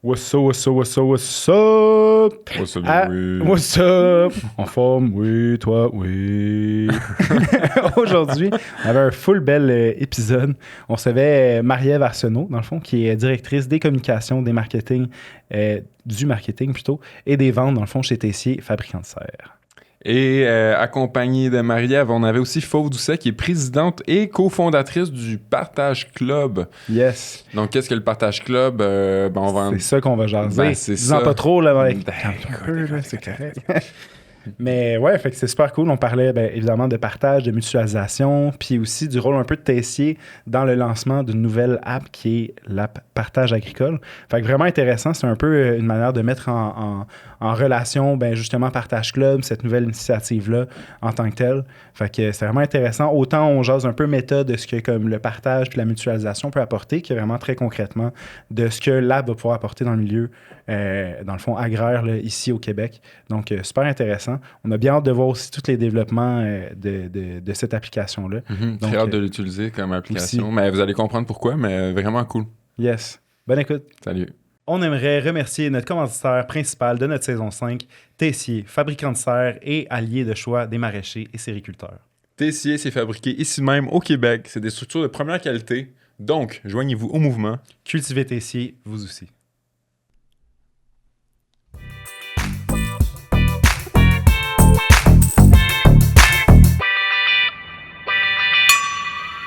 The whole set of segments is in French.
What's up, what's up, what's up, what's up? What's up, What's up? En forme, oui, toi, oui. Aujourd'hui, on avait un full bel épisode. On recevait Marie-Ève Arsenault, dans le fond, qui est directrice des communications, des marketing, du marketing plutôt, et des ventes, dans le fond, chez Tessier, fabricant de serre. Et accompagnée de Marie-Ève, on avait aussi Fauve Doucet, qui est présidente et cofondatrice du Partage Club. Yes. Donc, qu'est-ce que le Partage Club? On va C'est ça qu'on va jaser. Ben, c'est Dis-en ça. pas trop, là, mec. Ben, C'est correct. Mais ouais, fait que c'est super cool. On parlait évidemment de partage, de mutualisation, puis aussi du rôle un peu de Tessier dans le lancement d'une nouvelle app qui est l'app Partage agricole. Fait que vraiment intéressant. C'est un peu une manière de mettre en relation justement Partage Club, cette nouvelle initiative-là en tant que telle. Fait que c'est vraiment intéressant. Autant on jase un peu méta de ce que comme le partage puis la mutualisation peut apporter, que vraiment très concrètement de ce que l'app va pouvoir apporter dans le milieu, dans le fond agraire là, ici au Québec. Donc super intéressant. On a bien hâte de voir aussi tous les développements de cette application-là. Donc, très hâte de l'utiliser comme application. aussi. Mais vous allez comprendre pourquoi, mais vraiment cool. Yes. Bonne écoute. Salut. On aimerait remercier notre commanditaire principal de notre saison 5, Tessier, fabricant de serre et allié de choix des maraîchers et sériculteurs. Tessier, c'est fabriqué ici même au Québec. C'est des structures de première qualité. Donc, joignez-vous au mouvement. Cultivez Tessier, vous aussi.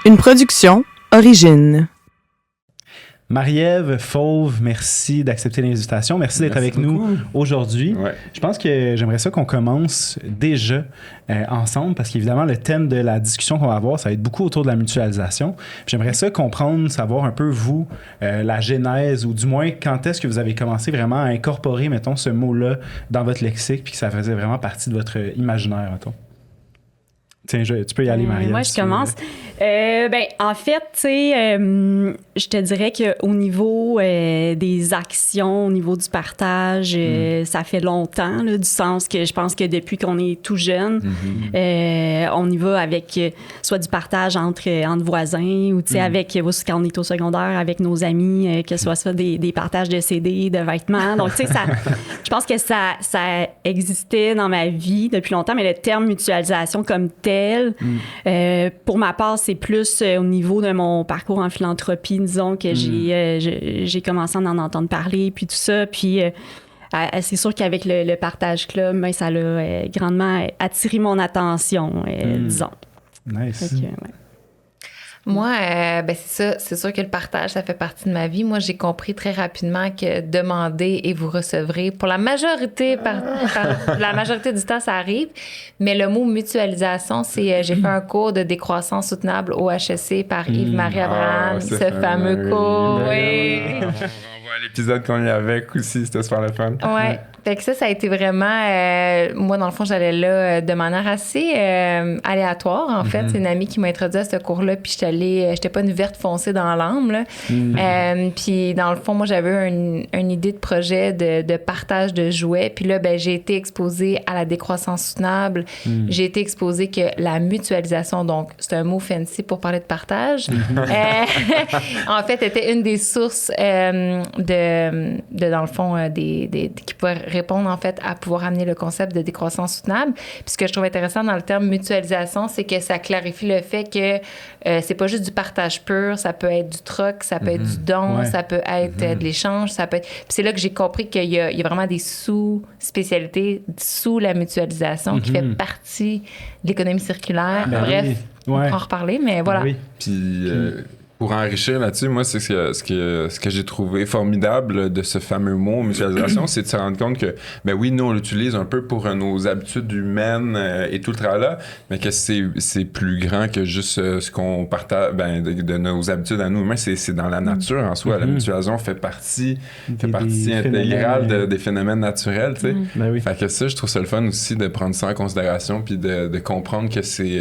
Une production Origine. Marie-Ève, Fauve, merci d'accepter l'invitation. Merci d'être avec beaucoup. nous aujourd'hui. Ouais. Je pense que j'aimerais ça qu'on commence déjà ensemble parce qu'évidemment, le thème de la discussion qu'on va avoir, ça va être beaucoup autour de la mutualisation. Puis j'aimerais ça comprendre, savoir un peu, vous, la genèse ou du moins, quand est-ce que vous avez commencé vraiment à incorporer, mettons, ce mot-là dans votre lexique puis que ça faisait vraiment partie de votre imaginaire, mettons. Tiens, tu peux y aller, Marie-Ève. Moi, je commence. En fait, tu sais, je te dirais qu'au niveau des actions, au niveau du partage, ça fait longtemps, là, du sens que je pense que depuis qu'on est tout jeune, on y va avec soit du partage entre voisins ou, tu sais, avec, quand on est au secondaire, avec nos amis, que ce soit des partages de CD, de vêtements. Donc, tu sais, je pense que ça existait dans ma vie depuis longtemps, mais le terme mutualisation comme tel, pour ma part, c'est plus au niveau de mon parcours en philanthropie, disons, que j'ai commencé à en entendre parler, puis tout ça. Puis c'est sûr qu'avec le Partage Club, ça a grandement attiré mon attention, disons. Nice. Donc, ouais. Moi, c'est sûr que le partage, ça fait partie de ma vie. Moi, j'ai compris très rapidement que demander et vous recevrez, pour la majorité, la majorité du temps, ça arrive. Mais le mot mutualisation, c'est, j'ai fait un cours de décroissance soutenable au HEC par Yves-Marie Abraham, ce fameux cours. Oui. On voit l'épisode qu'on y avec aussi, c'était super le fun. Ouais. Fait que ça a été vraiment... moi, dans le fond, j'allais là de manière assez aléatoire, en fait. C'est une amie qui m'a introduit à ce cours-là, puis j'étais pas une verte foncée dans l'âme, là. Puis, dans le fond, moi, j'avais une idée de projet de partage de jouets. Puis là, j'ai été exposée à la décroissance soutenable. J'ai été exposée que la mutualisation, donc, c'est un mot fancy pour parler de partage, en fait, était une des sources de dans le fond, qui pouvaient répondre, en fait, à pouvoir amener le concept de décroissance soutenable. Puis ce que je trouve intéressant dans le terme mutualisation, c'est que ça clarifie le fait que c'est pas juste du partage pur, ça peut être du troc, ça peut être du don, ça peut être de l'échange, ça peut être... Puis c'est là que j'ai compris qu'il y a vraiment des sous-spécialités sous la mutualisation qui fait partie de l'économie circulaire. Bref, on pourra en reparler, mais voilà. Puis pour enrichir là-dessus, moi, c'est ce que j'ai trouvé formidable de ce fameux mot mutualisation, c'est de se rendre compte que, oui, nous, on l'utilise un peu pour nos habitudes humaines et tout le tralala, mais que c'est plus grand que juste ce qu'on partage, de nos habitudes à nous humains, c'est dans la nature en soi. La mutualisation fait partie intégrale des phénomènes naturels, tu sais. Fait que ça, je trouve ça le fun aussi de prendre ça en considération puis de comprendre que c'est...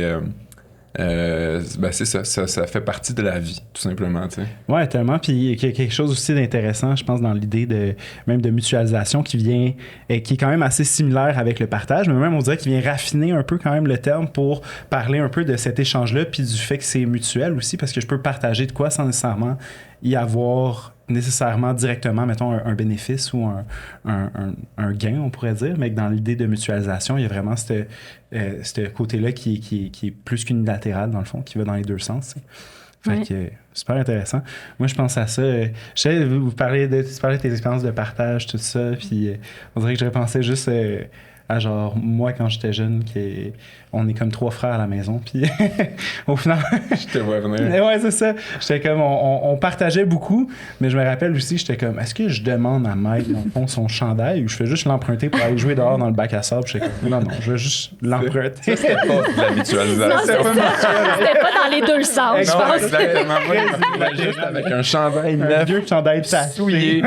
c'est ça fait partie de la vie, tout simplement, tu sais. Ouais, tellement. Puis il y a quelque chose aussi d'intéressant, je pense, dans l'idée de mutualisation qui vient, qui est quand même assez similaire avec le partage, mais même on dirait qu'il vient raffiner un peu quand même le terme pour parler un peu de cet échange-là, puis du fait que c'est mutuel aussi, parce que je peux partager de quoi sans nécessairement y avoir nécessairement directement, mettons, un bénéfice ou un gain, on pourrait dire, mais que dans l'idée de mutualisation, il y a vraiment ce côté-là qui est plus qu'unilatéral, dans le fond, qui va dans les deux sens. Fait que super intéressant. Moi, je pense à ça. Je sais, tu parlais de tes expériences de partage, tout ça, puis on dirait que j'aurais pensé juste à genre, moi, quand j'étais jeune, on est comme 3 frères à la maison, puis au final... Je te vois venir. Ouais, c'est ça. J'étais comme, on partageait beaucoup, mais je me rappelle aussi, j'étais comme, est-ce que je demande à Mike, dans le fond, son chandail, ou je fais juste l'emprunter pour aller jouer dehors dans le bac à sable? J'étais comme, non, je veux juste l'emprunter. Ça, c'était pas de la mutualisation. C'était pas dans les deux sens, je Non, pense. exactement. Moi, juste avec un chandail Un neuf. vieux chandail souillé.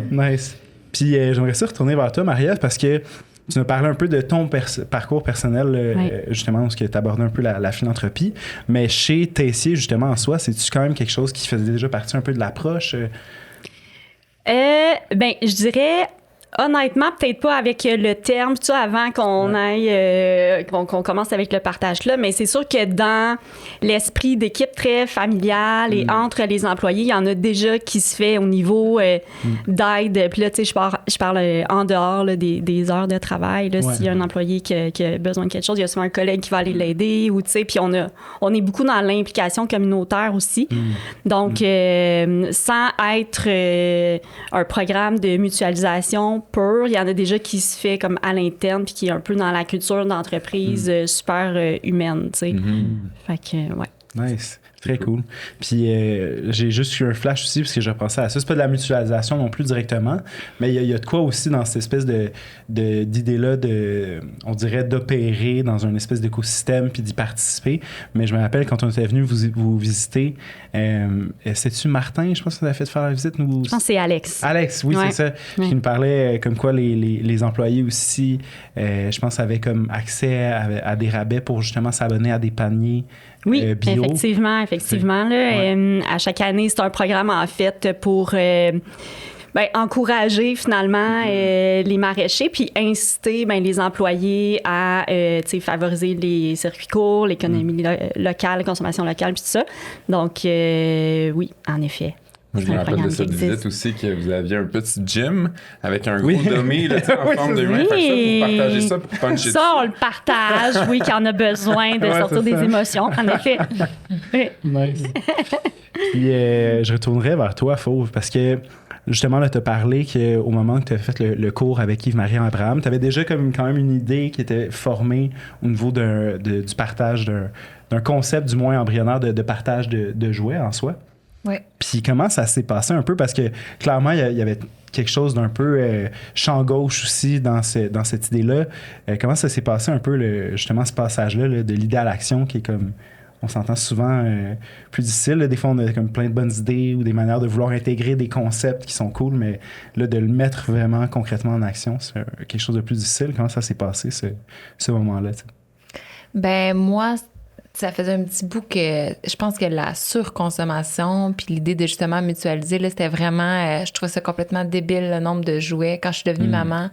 Nice. Puis j'aimerais ça retourner vers toi, Marie-Ève, parce que tu nous parlais un peu de ton parcours personnel, justement, où tu abordais un peu la philanthropie. Mais chez Tessier, justement, en soi, c'est-tu quand même quelque chose qui faisait déjà partie un peu de l'approche? Ben, je dirais... Honnêtement, peut-être pas avec le terme, tout ça, avant qu'on aille, qu'on commence avec le partage là, mais c'est sûr que dans l'esprit d'équipe très familiale et entre les employés, il y en a déjà qui se fait au niveau d'aide. Puis là, tu sais, je parle en dehors là, des heures de travail. Là, s'il y a un employé qui a besoin de quelque chose, il y a souvent un collègue qui va aller l'aider. Ou, tu sais, puis on est beaucoup dans l'implication communautaire aussi. Donc, sans être un programme de mutualisation pur, il y en a déjà qui se fait comme à l'interne puis qui est un peu dans la culture d'entreprise super humaine, tu sais. Fait que, ouais. Nice. Très cool. Puis j'ai juste eu un flash aussi parce que je repensais à ça. C'est pas de la mutualisation non plus directement, mais il y a de quoi aussi dans cette espèce d'idée-là on dirait, d'opérer dans un espèce d'écosystème puis d'y participer. Mais je me rappelle quand on était venu vous visiter, c'est-tu Martin, je pense que vous avez fait faire la visite? Je pense que c'est Alex. Alex, oui, c'est ça. Qui nous parlait comme quoi les employés aussi, je pense, avaient comme accès à des rabais pour justement s'abonner à des paniers. Oui, bio. effectivement. Là, à chaque année, c'est un programme, en fait, pour encourager, finalement, les maraîchers, puis inciter les employés à favoriser les circuits courts, l'économie locale, la consommation locale, puis tout ça. Donc, oui, en effet. Moi, je me rappelle de cette visite aussi que vous aviez un petit gym avec un gros dummy là, en forme de humain. Fait que ça, vous partagez ça pour puncher ça, on le partage, oui, quand on a besoin de sortir des émotions, en effet. Nice. Puis, je retournerai vers toi, Fauve, parce que justement, là, tu as parlé qu'au moment que tu as fait le cours avec Yves-Marie Abraham, tu avais déjà quand même une idée qui était formée au niveau du partage d'un concept, du moins embryonnaire, de partage de jouets en soi. Ouais. Puis comment ça s'est passé un peu? Parce que clairement, il y avait quelque chose d'un peu champ gauche aussi dans cette idée-là. Comment ça s'est passé un peu, justement, ce passage-là de l'idée à l'action qui est comme... On s'entend souvent plus difficile. Là. Des fois, on a comme plein de bonnes idées ou des manières de vouloir intégrer des concepts qui sont cool, mais là, de le mettre vraiment concrètement en action, c'est quelque chose de plus difficile. Comment ça s'est passé, ce moment-là? T'sais? Ben moi, ça faisait un petit bout que je pense que la surconsommation puis l'idée de justement mutualiser, là, c'était vraiment... je trouvais ça complètement débile, le nombre de jouets. Quand je suis devenue maman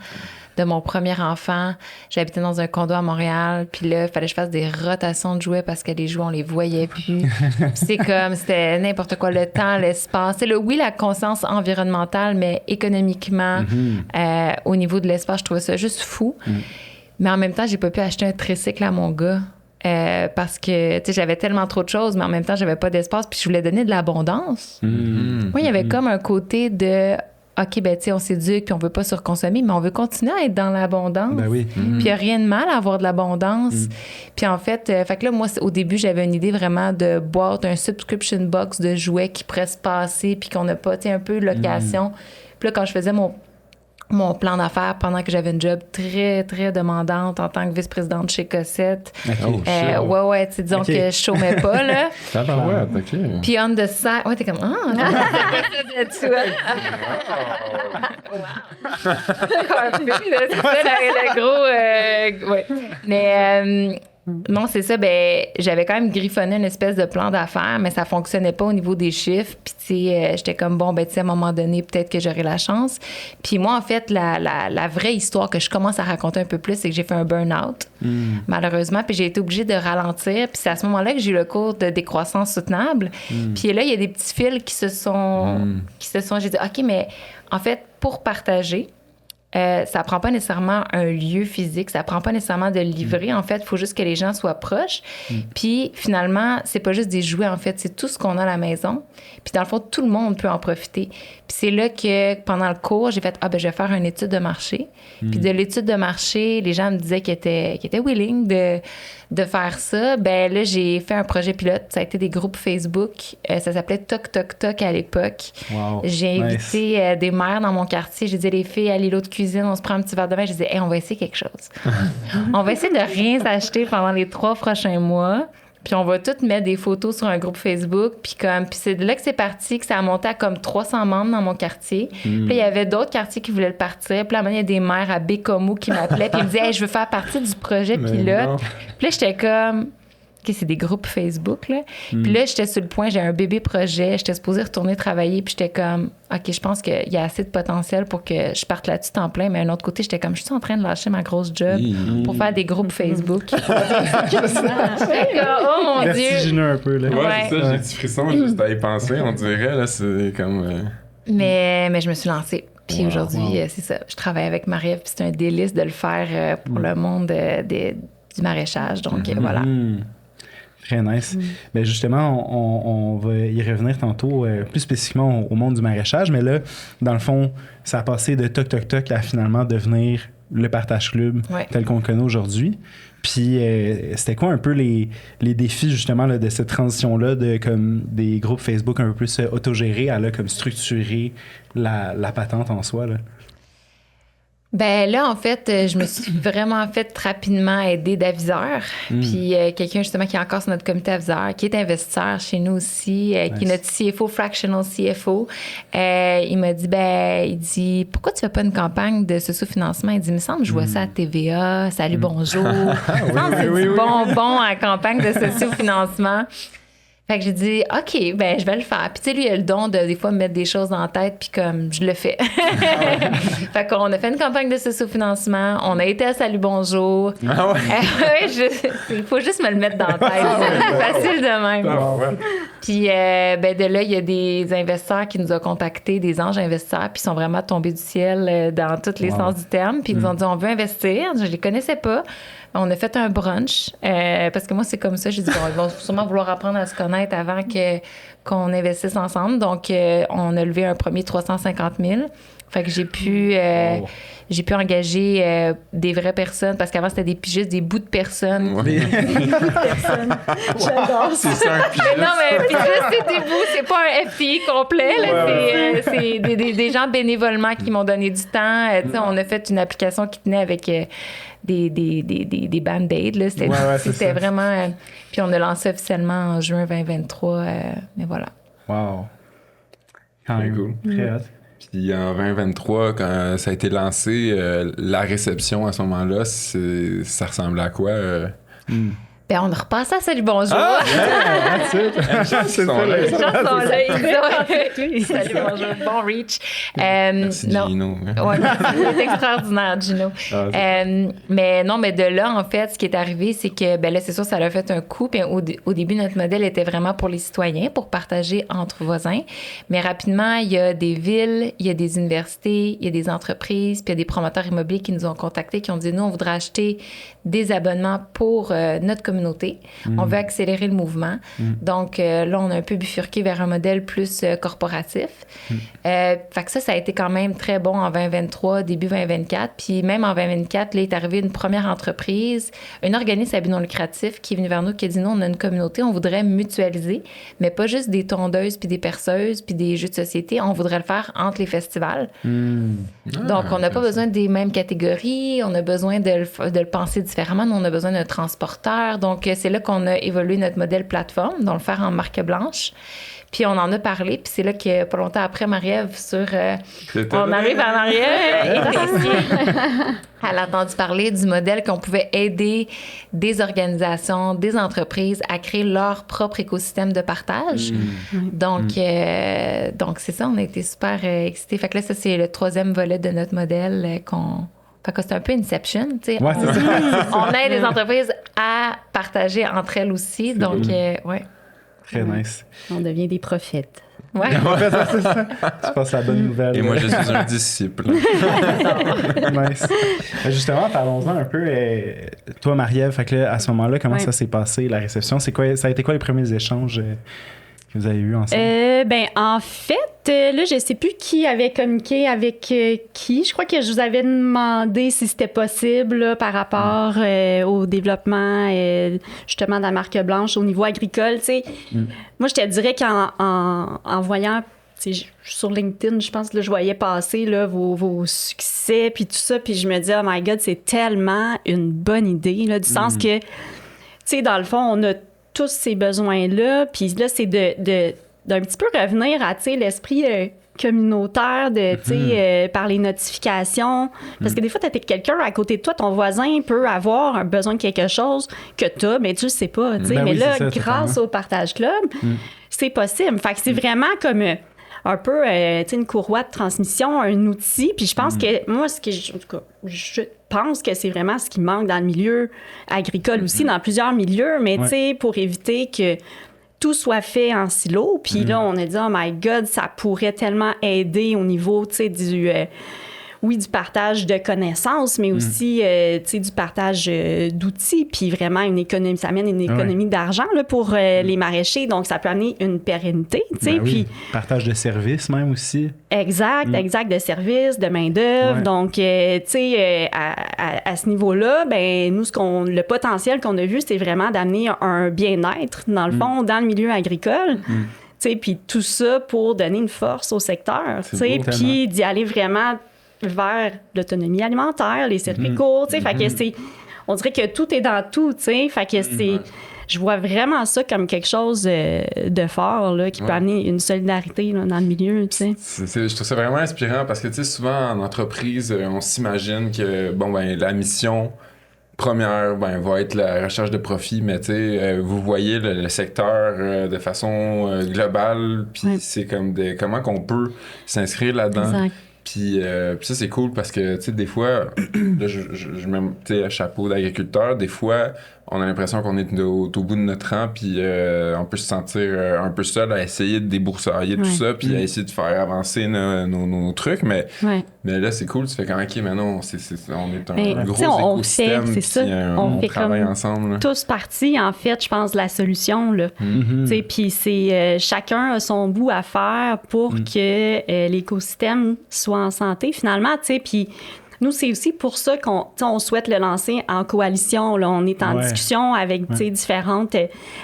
de mon premier enfant, j'habitais dans un condo à Montréal, puis là, il fallait que je fasse des rotations de jouets parce que les jouets, on les voyait plus. C'est comme, c'était n'importe quoi, le temps, l'espace. C'est oui, la conscience environnementale, mais économiquement, au niveau de l'espace, je trouvais ça juste fou. Mais en même temps, j'ai pas pu acheter un tricycle à mon gars. Parce que, tu sais, j'avais tellement trop de choses, mais en même temps, j'avais pas d'espace, puis je voulais donner de l'abondance. Moi, il y avait comme un côté de, OK, ben, tu sais, on s'éduque, puis on veut pas surconsommer, mais on veut continuer à être dans l'abondance. Ben oui. Puis il n'y a rien de mal à avoir de l'abondance. Puis en fait que là, moi, au début, j'avais une idée vraiment de boîte, un subscription box de jouets qui pourrait se passer, puis qu'on n'a pas, tu sais, un peu location. Puis là, quand je faisais mon plan d'affaires pendant que j'avais une job très, très demandante en tant que vice-présidente chez Cossette. Ouais, tu sais, disons que je chômais pas, là. Puis on the side... Ouais, t'es comme... C'est ça, le gros... ouais. Mais... Non, c'est ça. Ben, j'avais quand même griffonné une espèce de plan d'affaires, mais ça fonctionnait pas au niveau des chiffres. Puis, tu sais, j'étais comme, bon, ben, tu sais, à un moment donné, peut-être que j'aurai la chance. Puis moi, en fait, la vraie histoire que je commence à raconter un peu plus, c'est que j'ai fait un burn-out, malheureusement. Puis j'ai été obligée de ralentir. Puis c'est à ce moment-là que j'ai eu le cours de décroissance soutenable. Puis là, il y a des petits fils qui se sont... J'ai dit, OK, mais en fait, pour partager, ça prend pas nécessairement un lieu physique, ça prend pas nécessairement de le livrer. En fait, il faut juste que les gens soient proches. Puis finalement, c'est pas juste des jouets, en fait, c'est tout ce qu'on a à la maison. Puis dans le fond, tout le monde peut en profiter. Puis c'est là que pendant le cours, j'ai fait je vais faire une étude de marché. Puis de l'étude de marché, les gens me disaient qu'ils étaient willing de faire ça. Ben là, j'ai fait un projet pilote. Ça a été des groupes Facebook. Ça s'appelait Toc Toc Toc à l'époque. Wow. J'ai invité des mères dans mon quartier. J'ai dit, les filles, à l'îlot de cuisine, on se prend un petit verre de vin. J'ai dit, on va essayer quelque chose. On va essayer de rien s'acheter pendant les 3 prochains mois. Puis on va toutes mettre des photos sur un groupe Facebook. Puis c'est de là que c'est parti, que ça a monté à comme 300 membres dans mon quartier. Puis il y avait d'autres quartiers qui voulaient le partir. Puis là, il y a des maires à Bécomo qui m'appelaient. Puis ils me disaient, je veux faire partie du projet pilote. Puis là, j'étais comme... OK, c'est des groupes Facebook, là. Puis là, j'étais sur le point, j'ai un bébé projet, j'étais supposée retourner travailler, puis j'étais comme, OK, je pense qu'il y a assez de potentiel pour que je parte là-dessus temps plein, mais d'un autre côté, j'étais comme, je suis en train de lâcher ma grosse job pour faire des groupes Facebook. J'étais comme, oh mon Dieu! Vertigineux un peu, là. Ouais, c'est ça, j'ai du frisson juste à y penser, on dirait, là, c'est comme... Mais je me suis lancée. Puis aujourd'hui, c'est ça, je travaille avec Marie-Ève, puis c'est un délice de le faire pour le monde du maraîchage, donc voilà. Très nice. Ben justement, on va y revenir tantôt plus spécifiquement au monde du maraîchage, mais là, dans le fond, ça a passé de Toc Toc Toc à finalement devenir le Partage Club tel qu'on le connaît aujourd'hui. Puis c'était quoi un peu les défis justement là, de cette transition-là de comme des groupes Facebook un peu plus autogérés à là, comme structurer la patente en soi là? Ben là, en fait, je me suis vraiment fait rapidement aider d'aviseur. Puis quelqu'un justement qui est encore sur notre comité aviseur, qui est investisseur chez nous aussi, qui est notre CFO, fractional CFO. Il m'a dit, il dit, pourquoi tu fais pas une campagne de socio-financement? Il dit, il me semble que je vois ça à TVA, Salut, bonjour. C'est du bonbon à campagne de socio-financement. Fait que j'ai dit, OK, ben je vais le faire. Puis tu sais, lui, il a le don de des fois me mettre des choses dans la tête, puis comme je le fais. Fait qu'on a fait une campagne de socio-financement, on a été à Salut Bonjour. Ah ouais? Il faut juste me le mettre dans la tête. Facile de même. Ah ouais. Puis de là, il y a des investisseurs qui nous ont contactés, des anges investisseurs, puis ils sont vraiment tombés du ciel dans tous les sens du terme. Puis ils nous ont dit, on veut investir. Je les connaissais pas. On a fait un brunch, parce que moi, c'est comme ça. J'ai dit, bon, ils vont sûrement vouloir apprendre à se connaître avant qu'on investisse ensemble. Donc, on a levé un premier 350 000. Fait que j'ai pu engager des vraies personnes, parce qu'avant, c'était juste des bouts de personnes. Ouais. Des bouts de personnes. J'adore ça. C'est ça, un pigiste. Mais non, mais pigiste, c'est des bouts, c'est pas un FPI complet. Là, c'est des gens bénévolement qui m'ont donné du temps. On a fait une application qui tenait avec... des band-aids. Là. C'était vraiment... puis on a lancé officiellement en juin 2023. Mais voilà. Wow. Quand même cool. Très hot. Puis en 2023, quand ça a été lancé, la réception à ce moment-là, ça ressemblait à quoi? Ben, on a repassé à Salut Bonjour. C'est ça. Les gens sont là, Salut Bonjour, bon reach. Merci Gino. Ouais, c'est extraordinaire, Gino. Mais non, mais de là, en fait, ce qui est arrivé, c'est que, ben là, c'est sûr, ça a fait un coup. Puis au début, notre modèle était vraiment pour les citoyens, pour partager entre voisins. Mais rapidement, il y a des villes, il y a des universités, il y a des entreprises, puis il y a des promoteurs immobiliers qui nous ont contactés, qui ont dit, nous, on voudrait acheter des abonnements pour notre communauté. On veut accélérer le mouvement. Donc, là, on a un peu bifurqué vers un modèle plus corporatif. Fait que ça a été quand même très bon en 2023, début 2024. Puis même en 2024, là, est arrivée une première entreprise, un organisme à but non lucratif qui est venu vers nous, qui a dit, non, on a une communauté, on voudrait mutualiser, mais pas juste des tondeuses, puis des perceuses, puis des jeux de société. On voudrait le faire entre les festivals. Donc, on n'a pas besoin des mêmes catégories, on a besoin de le penser différemment. Nous, on a besoin d'un transporteur. Donc, c'est là qu'on a évolué notre modèle plateforme, donc le faire en marque blanche. Puis on en a parlé, puis c'est là que pas longtemps après, Marie-Ève, on là. arrive en arrière, elle a entendu parler du modèle qu'on pouvait aider des organisations, des entreprises à créer leur propre écosystème de partage. Donc c'est ça, on a été super excités. Fait que là, ça, c'est le 3e volet de notre modèle Fait que c'est un peu Inception, tu sais. Ouais, c'est ça. On aide les entreprises à partager entre elles aussi. Donc, ouais. Très nice. On devient des prophètes. Ouais. En fait, c'est ça. Tu passes la bonne nouvelle. Et moi, je suis un disciple. Nice. Justement, parlons-en un peu. Toi, Marie-Ève, fait que là, à ce moment-là, comment ça s'est passé, la réception? Ça a été quoi les premiers échanges que vous avez eus ensemble? En fait, là, je sais plus qui avait communiqué avec qui. Je crois que je vous avais demandé si c'était possible là, par rapport au développement justement de la marque blanche au niveau agricole. Moi, je te dirais qu'en voyant sur LinkedIn, je pense que là, je voyais passer là, vos succès puis tout ça, puis je me dis « Oh my God, c'est tellement une bonne idée, là, du sens que, tu sais, dans le fond, on a tous ces besoins-là, puis là, c'est d'un petit peu revenir à, tu sais, l'esprit communautaire de, tu sais, par les notifications. Parce que des fois, tu as quelqu'un à côté de toi, ton voisin peut avoir un besoin de quelque chose que tu as, mais tu le sais pas, tu sais. Mais là, grâce au Partage Club, c'est possible. Fait que c'est vraiment comme un peu, tu sais, une courroie de transmission, un outil. Puis je pense que, moi, en tout cas, je pense que c'est vraiment ce qui manque dans le milieu agricole aussi, dans plusieurs milieux, mais tu sais, pour éviter que tout soit fait en silo. Puis là, on a dit, oh my God, ça pourrait tellement aider au niveau, tu sais, du partage de connaissances, mais aussi, tu sais, du partage d'outils, puis vraiment ça amène une économie d'argent là, pour les maraîchers, donc ça peut amener une pérennité, tu sais, puis... Partage de services même aussi. Exact, de services, de main-d'œuvre, donc, tu sais, à ce niveau-là, ben nous, le potentiel qu'on a vu, c'est vraiment d'amener un bien-être, dans le fond, dans le milieu agricole, tu sais, puis tout ça pour donner une force au secteur, tu sais, puis d'y aller vraiment vers l'autonomie alimentaire, les circuits courts, tu sais, fait que on dirait que tout est dans tout, tu sais, fait que je vois vraiment ça comme quelque chose de fort, là, qui peut amener une solidarité là, dans le milieu, tu sais. Je trouve ça vraiment inspirant parce que, tu sais, souvent en entreprise, on s'imagine que, la mission première, va être la recherche de profit, mais tu sais, vous voyez le secteur de façon globale, puis c'est comme comment qu'on peut s'inscrire là-dedans. Exact. Puis ça, c'est cool parce que, tu sais, des fois, là, je mets, tu sais, un chapeau d'agriculteur, des fois, on a l'impression qu'on est au bout de notre rang, puis on peut se sentir un peu seul à essayer de déboursailler tout ça, puis à essayer de faire avancer nos trucs, mais là, c'est cool, tu fais quand même, OK, maintenant, on est un gros écosystème, on travaille ensemble. Là. Tous partis, en fait, je pense, de la solution, là. Tu sais, puis c'est chacun a son bout à faire pour que l'écosystème soit en santé, finalement, tu sais, puis nous, c'est aussi pour ça qu'on souhaite le lancer en coalition. Là. On est en discussion avec différentes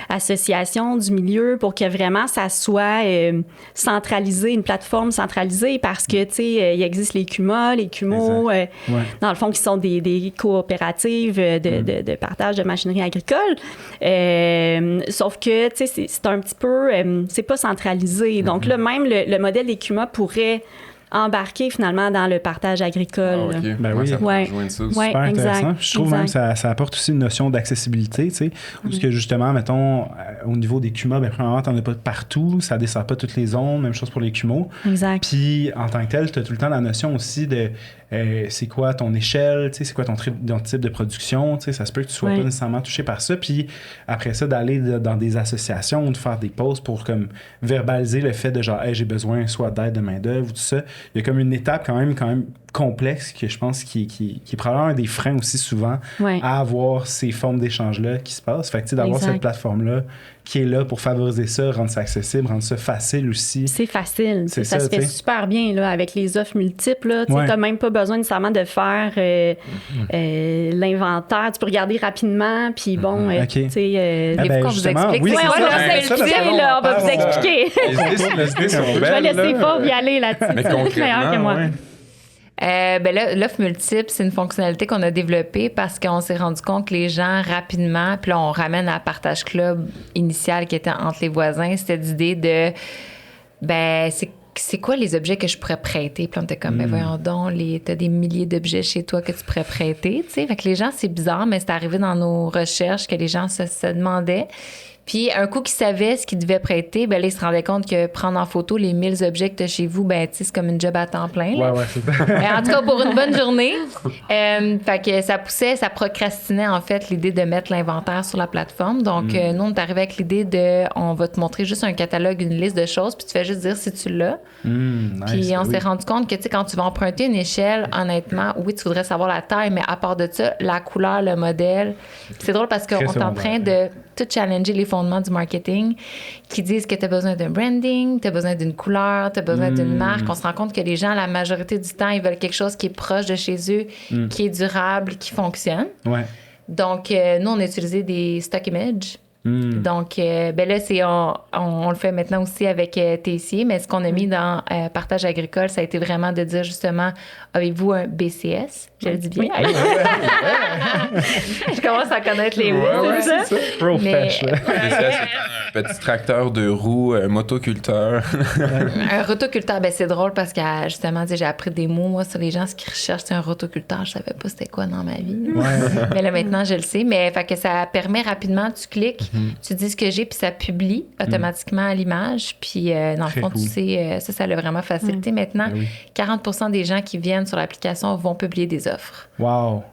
associations du milieu pour que vraiment ça soit centralisé, une plateforme centralisée parce que, tu sais, il existe les CUMA, les CUMO, dans le fond, qui sont des coopératives de partage de machinerie agricole. Sauf que, tu sais, c'est un petit peu... c'est pas centralisé. Donc là, même le modèle des CUMA pourrait embarquer finalement dans le partage agricole. Okay. Ben oui, ça peut rejoindre ça aussi. Super intéressant. Je trouve même que ça apporte aussi une notion d'accessibilité, tu sais, parce que justement, mettons, au niveau des CUMA, premièrement, t'en as pas partout, ça dessert pas toutes les zones, même chose pour les CUMO. Exact. Puis, en tant que tel, t'as tout le temps la notion aussi de c'est quoi ton échelle, tu sais, c'est quoi ton type de production, tu sais, ça se peut que tu sois pas nécessairement touché par ça, puis après ça, d'aller dans des associations ou de faire des pauses pour comme verbaliser le fait de genre, hey, j'ai besoin soit d'aide de main-d'œuvre ou tout ça. Il y a comme une étape quand même complexe que je pense qui est probablement un des freins aussi souvent à avoir ces formes d'échange-là qui se passent. Fait que, tu sais, d'avoir cette plateforme-là qui est là pour favoriser ça, rendre ça accessible, rendre ça facile aussi. C'est facile. Ça se fait super bien là, avec les offres multiples. Tu n'as même pas besoin nécessairement de faire l'inventaire. Tu peux regarder rapidement, puis bon, tu sais... des fois, on vous explique. Oui, on va vous expliquer. Les idées sont Je vais laisser Fauve y aller là-dessus. Mais concrètement, meilleur que moi. Ben là, l'offre multiple, c'est une fonctionnalité qu'on a développée parce qu'on s'est rendu compte que les gens, rapidement, puis là, on ramène à Partage Club initial qui était entre les voisins, c'était l'idée de, ben, c'est quoi les objets que je pourrais prêter? Puis on était comme, ben voyons donc, t'as des milliers d'objets chez toi que tu pourrais prêter, tu sais. Fait que les gens, c'est bizarre, mais c'est arrivé dans nos recherches que les gens se demandaient. Puis un coup qu'ils savaient ce qu'ils devaient prêter, ben là, ils se rendaient compte que prendre en photo les 1000 objets que tu as chez vous, ben tu sais, c'est comme une job à temps plein. Là. Ouais, c'est ça. Mais en tout cas, pour une bonne journée. Fait que ça procrastinait en fait l'idée de mettre l'inventaire sur la plateforme. Donc, nous, on est arrivé avec l'idée on va te montrer juste un catalogue, une liste de choses, puis tu fais juste dire si tu l'as. Nice, Puis on s'est rendu compte que, tu sais, quand tu vas emprunter une échelle, honnêtement, oui, tu voudrais savoir la taille, mais à part de ça, la couleur, le modèle. Puis c'est drôle parce qu'on est en train de tout challenger les fondements du marketing qui disent que tu as besoin d'un branding, tu as besoin d'une couleur, tu as besoin d'une marque. On se rend compte que les gens, la majorité du temps, ils veulent quelque chose qui est proche de chez eux, qui est durable, qui fonctionne. Ouais. Donc, nous, on a utilisé des stock images. Donc, ben là, on le fait maintenant aussi avec Tessier, mais ce qu'on a mis dans Partage agricole, ça a été vraiment de dire justement, avez-vous un BCS? Je le dis bien. Je commence à connaître les mots, c'est ça? Profesh. Un petit tracteur de roues, un motoculteur. Un rotoculteur, ben c'est drôle parce que justement, j'ai appris des mots, moi, sur les gens, ce qu'ils recherchent, c'est un rotoculteur. Je savais pas c'était quoi dans ma vie. Mais là, maintenant, je le sais. Mais fait que ça permet rapidement, tu cliques, tu dis ce que j'ai, puis ça publie automatiquement à l'image. Puis dans le fond, cool. tu sais, ça l'a vraiment facilité. Maintenant, 40% des gens qui viennent sur l'application vont publier des offres. Wow.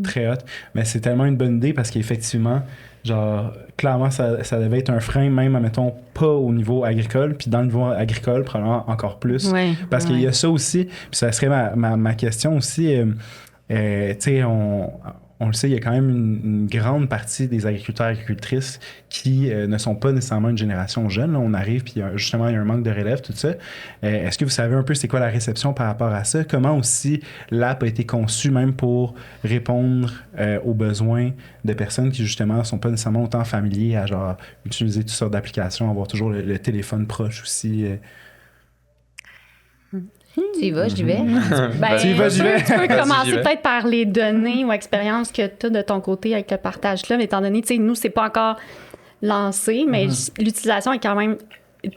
Très hot. Mais c'est tellement une bonne idée parce qu'effectivement, genre, clairement, ça devait être un frein, même, admettons, pas au niveau agricole, puis dans le niveau agricole, probablement encore plus. Ouais, parce qu'il y a ça aussi, puis ça serait ma question aussi. Tu sais, on le sait, il y a quand même une grande partie des agriculteurs et agricultrices qui ne sont pas nécessairement une génération jeune. Là, on arrive, puis justement, il y a un manque de relève, tout ça. Est-ce que vous savez un peu c'est quoi la réception par rapport à ça? Comment aussi l'app a été conçue même pour répondre aux besoins de personnes qui, justement, ne sont pas nécessairement autant familiers à genre utiliser toutes sortes d'applications, avoir toujours le téléphone proche aussi? Tu y vas, j'y vais. Ben, Tu y vas, j'y vais. tu peux Vas-y, commencer j'y vais. peut-être par les données ou expériences que tu as de ton côté avec le partage là, mais étant donné, tu sais, nous, c'est pas encore lancé, mais l'utilisation est quand même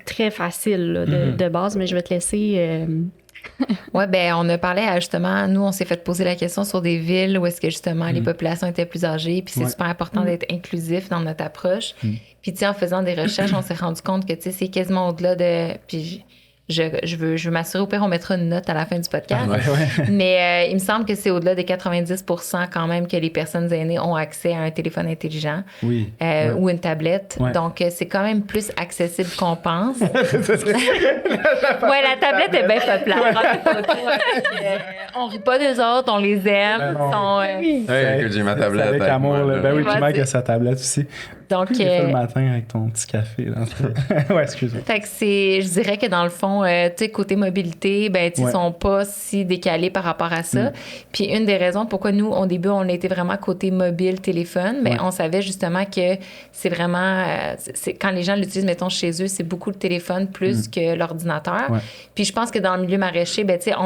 très facile là, de base, mais je vais te laisser... Oui, ben on a parlé à justement, nous, on s'est fait poser la question sur des villes où est-ce que justement les populations étaient plus âgées, puis c'est super important d'être inclusif dans notre approche. Puis tu sais, en faisant des recherches, on s'est rendu compte que tu sais, c'est quasiment au-delà de... Puis je veux m'assurer, au pire, on mettra une note à la fin du podcast. Mais il me semble que c'est au-delà des 90% quand même que les personnes aînées ont accès à un téléphone intelligent ou une tablette. Donc, c'est quand même plus accessible qu'on pense. La tablette est bien populaire. On rit pas des autres, on les aime. Écoute, j'ai ma tablette. Avec amour. moi, Ben oui, Ouais, puis Mike c'est- a sa tablette aussi. Donc, Des fois le matin avec ton petit café. Là. Ouais, excuse-moi. fait que je dirais que dans le fond, tu sais, côté mobilité, ben, tu sais, ils sont pas si décalés par rapport à ça. Puis une des raisons pourquoi nous, au début, on était vraiment côté mobile, téléphone, mais on savait justement que c'est vraiment, quand les gens l'utilisent, mettons, chez eux, c'est beaucoup le téléphone plus que l'ordinateur. Puis je pense que dans le milieu maraîcher, ben, tu sais,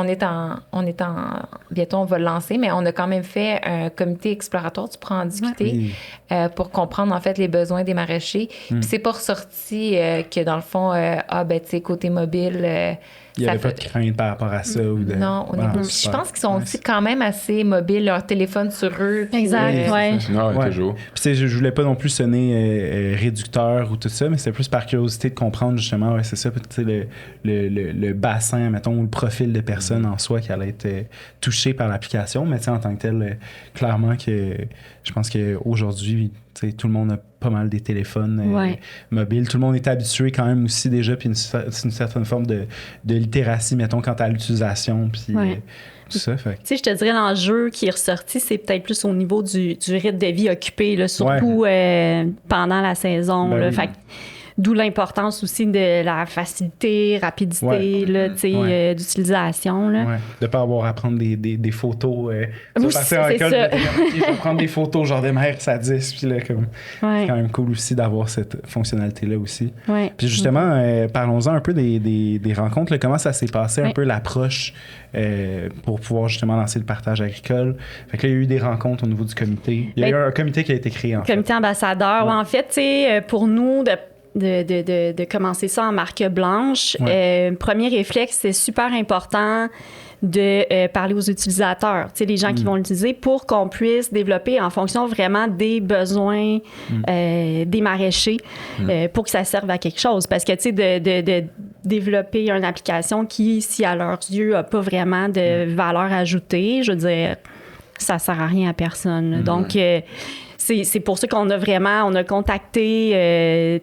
bientôt, on va le lancer, mais on a quand même fait un comité exploratoire, tu pourras en discuter, pour comprendre, en fait, les besoins des maraîchers. Puis c'est pas ressorti que, dans le fond, ben, tu sais, côté mobile... Il n'y avait pas de crainte par rapport à ça. Ou de... Non, je pense qu'ils sont aussi quand même assez mobiles, leur téléphone sur eux. puis, Exact, ouais. Non, toujours. Puis tu sais, je voulais pas non plus sonner réducteur ou tout ça, mais c'était plus par curiosité de comprendre justement, c'est ça, tu sais, le bassin, mettons, ou le profil de personne en soi qui allait être touché par l'application. Mais tu sais, en tant que tel, clairement que je pense qu'aujourd'hui, tu sais, tout le monde a pas mal des téléphones mobiles. Tout le monde est habitué quand même aussi déjà, puis une certaine forme de littératie, mettons, quant à l'utilisation, puis tout ça. Fait. Tu sais, je te dirais, l'enjeu qui est ressorti, c'est peut-être plus au niveau du rythme de vie occupé, là, surtout pendant la saison. Ben là. oui. Fait que d'où l'importance aussi de la facilité, rapidité là, d'utilisation. Là. Ouais. De ne pas avoir à prendre des photos. Oui, passer en c'est école, ça. je vais prendre des photos genre des mères, ça 10. Puis là, comme, c'est quand même cool aussi d'avoir cette fonctionnalité-là aussi. Ouais. Puis justement, parlons-en un peu des rencontres. Là, comment ça s'est passé un peu l'approche pour pouvoir justement lancer le partage agricole? Fait que là, il y a eu des rencontres au niveau du comité. Il y a eu un comité qui a été créé en fait. Comité ambassadeur. Ouais. En fait, tu sais, pour nous, de commencer ça en marque blanche, premier réflexe, c'est super important de parler aux utilisateurs, tu sais, les gens qui vont l'utiliser pour qu'on puisse développer en fonction vraiment des besoins des maraîchers pour que ça serve à quelque chose. Parce que, tu sais, de développer une application qui, si à leurs yeux, n'a pas vraiment de valeur ajoutée, je veux dire, ça sert à rien à personne. Donc, c'est pour ça qu'on a contacté,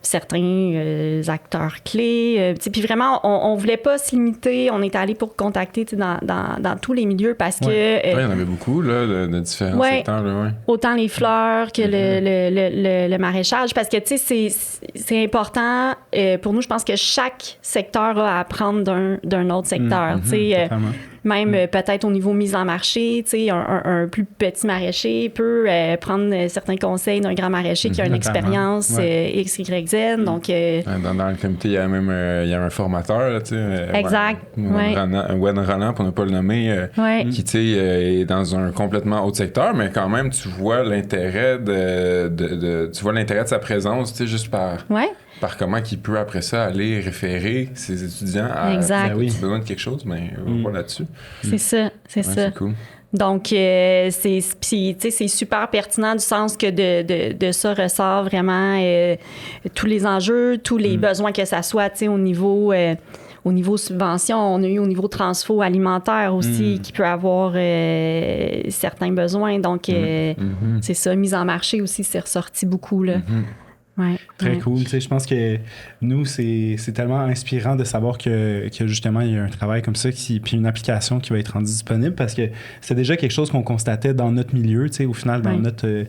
certains acteurs clés. Puis vraiment, on voulait pas se limiter. On est allé pour contacter dans tous les milieux parce que... il y en avait beaucoup, là, de différents secteurs. Là, autant les fleurs que le maraîchage. Parce que, tu sais, c'est important. Pour nous, je pense que chaque secteur a à apprendre d'un autre secteur. Tu sais, même peut-être au niveau mise en marché, tu sais, un plus petit maraîcher peut prendre certains conseils d'un grand maraîcher qui a une expérience X, Y, Z. Donc, dans le comité, il y a même un formateur, là, tu sais. Exact. Wen Roland, pour ne pas le nommer, qui, tu sais, est dans un complètement autre secteur, mais quand même, tu vois l'intérêt de sa présence, tu sais, juste par comment il peut, après ça, aller référer ses étudiants à besoin de quelque chose, mais on va là-dessus. C'est ça. C'est cool. Donc, c'est super pertinent du sens que de ça ressort vraiment tous les enjeux, tous les besoins que ça soit, tu sais, au niveau subvention. On a eu au niveau transfo alimentaire aussi qui peut avoir certains besoins. Donc, c'est ça, mise en marché aussi, c'est ressorti beaucoup, là. Très cool. Tu sais, je pense que nous, c'est tellement inspirant de savoir que justement, il y a un travail comme ça, puis une application qui va être rendue disponible parce que c'est déjà quelque chose qu'on constatait dans notre milieu, tu sais, au final, dans notre,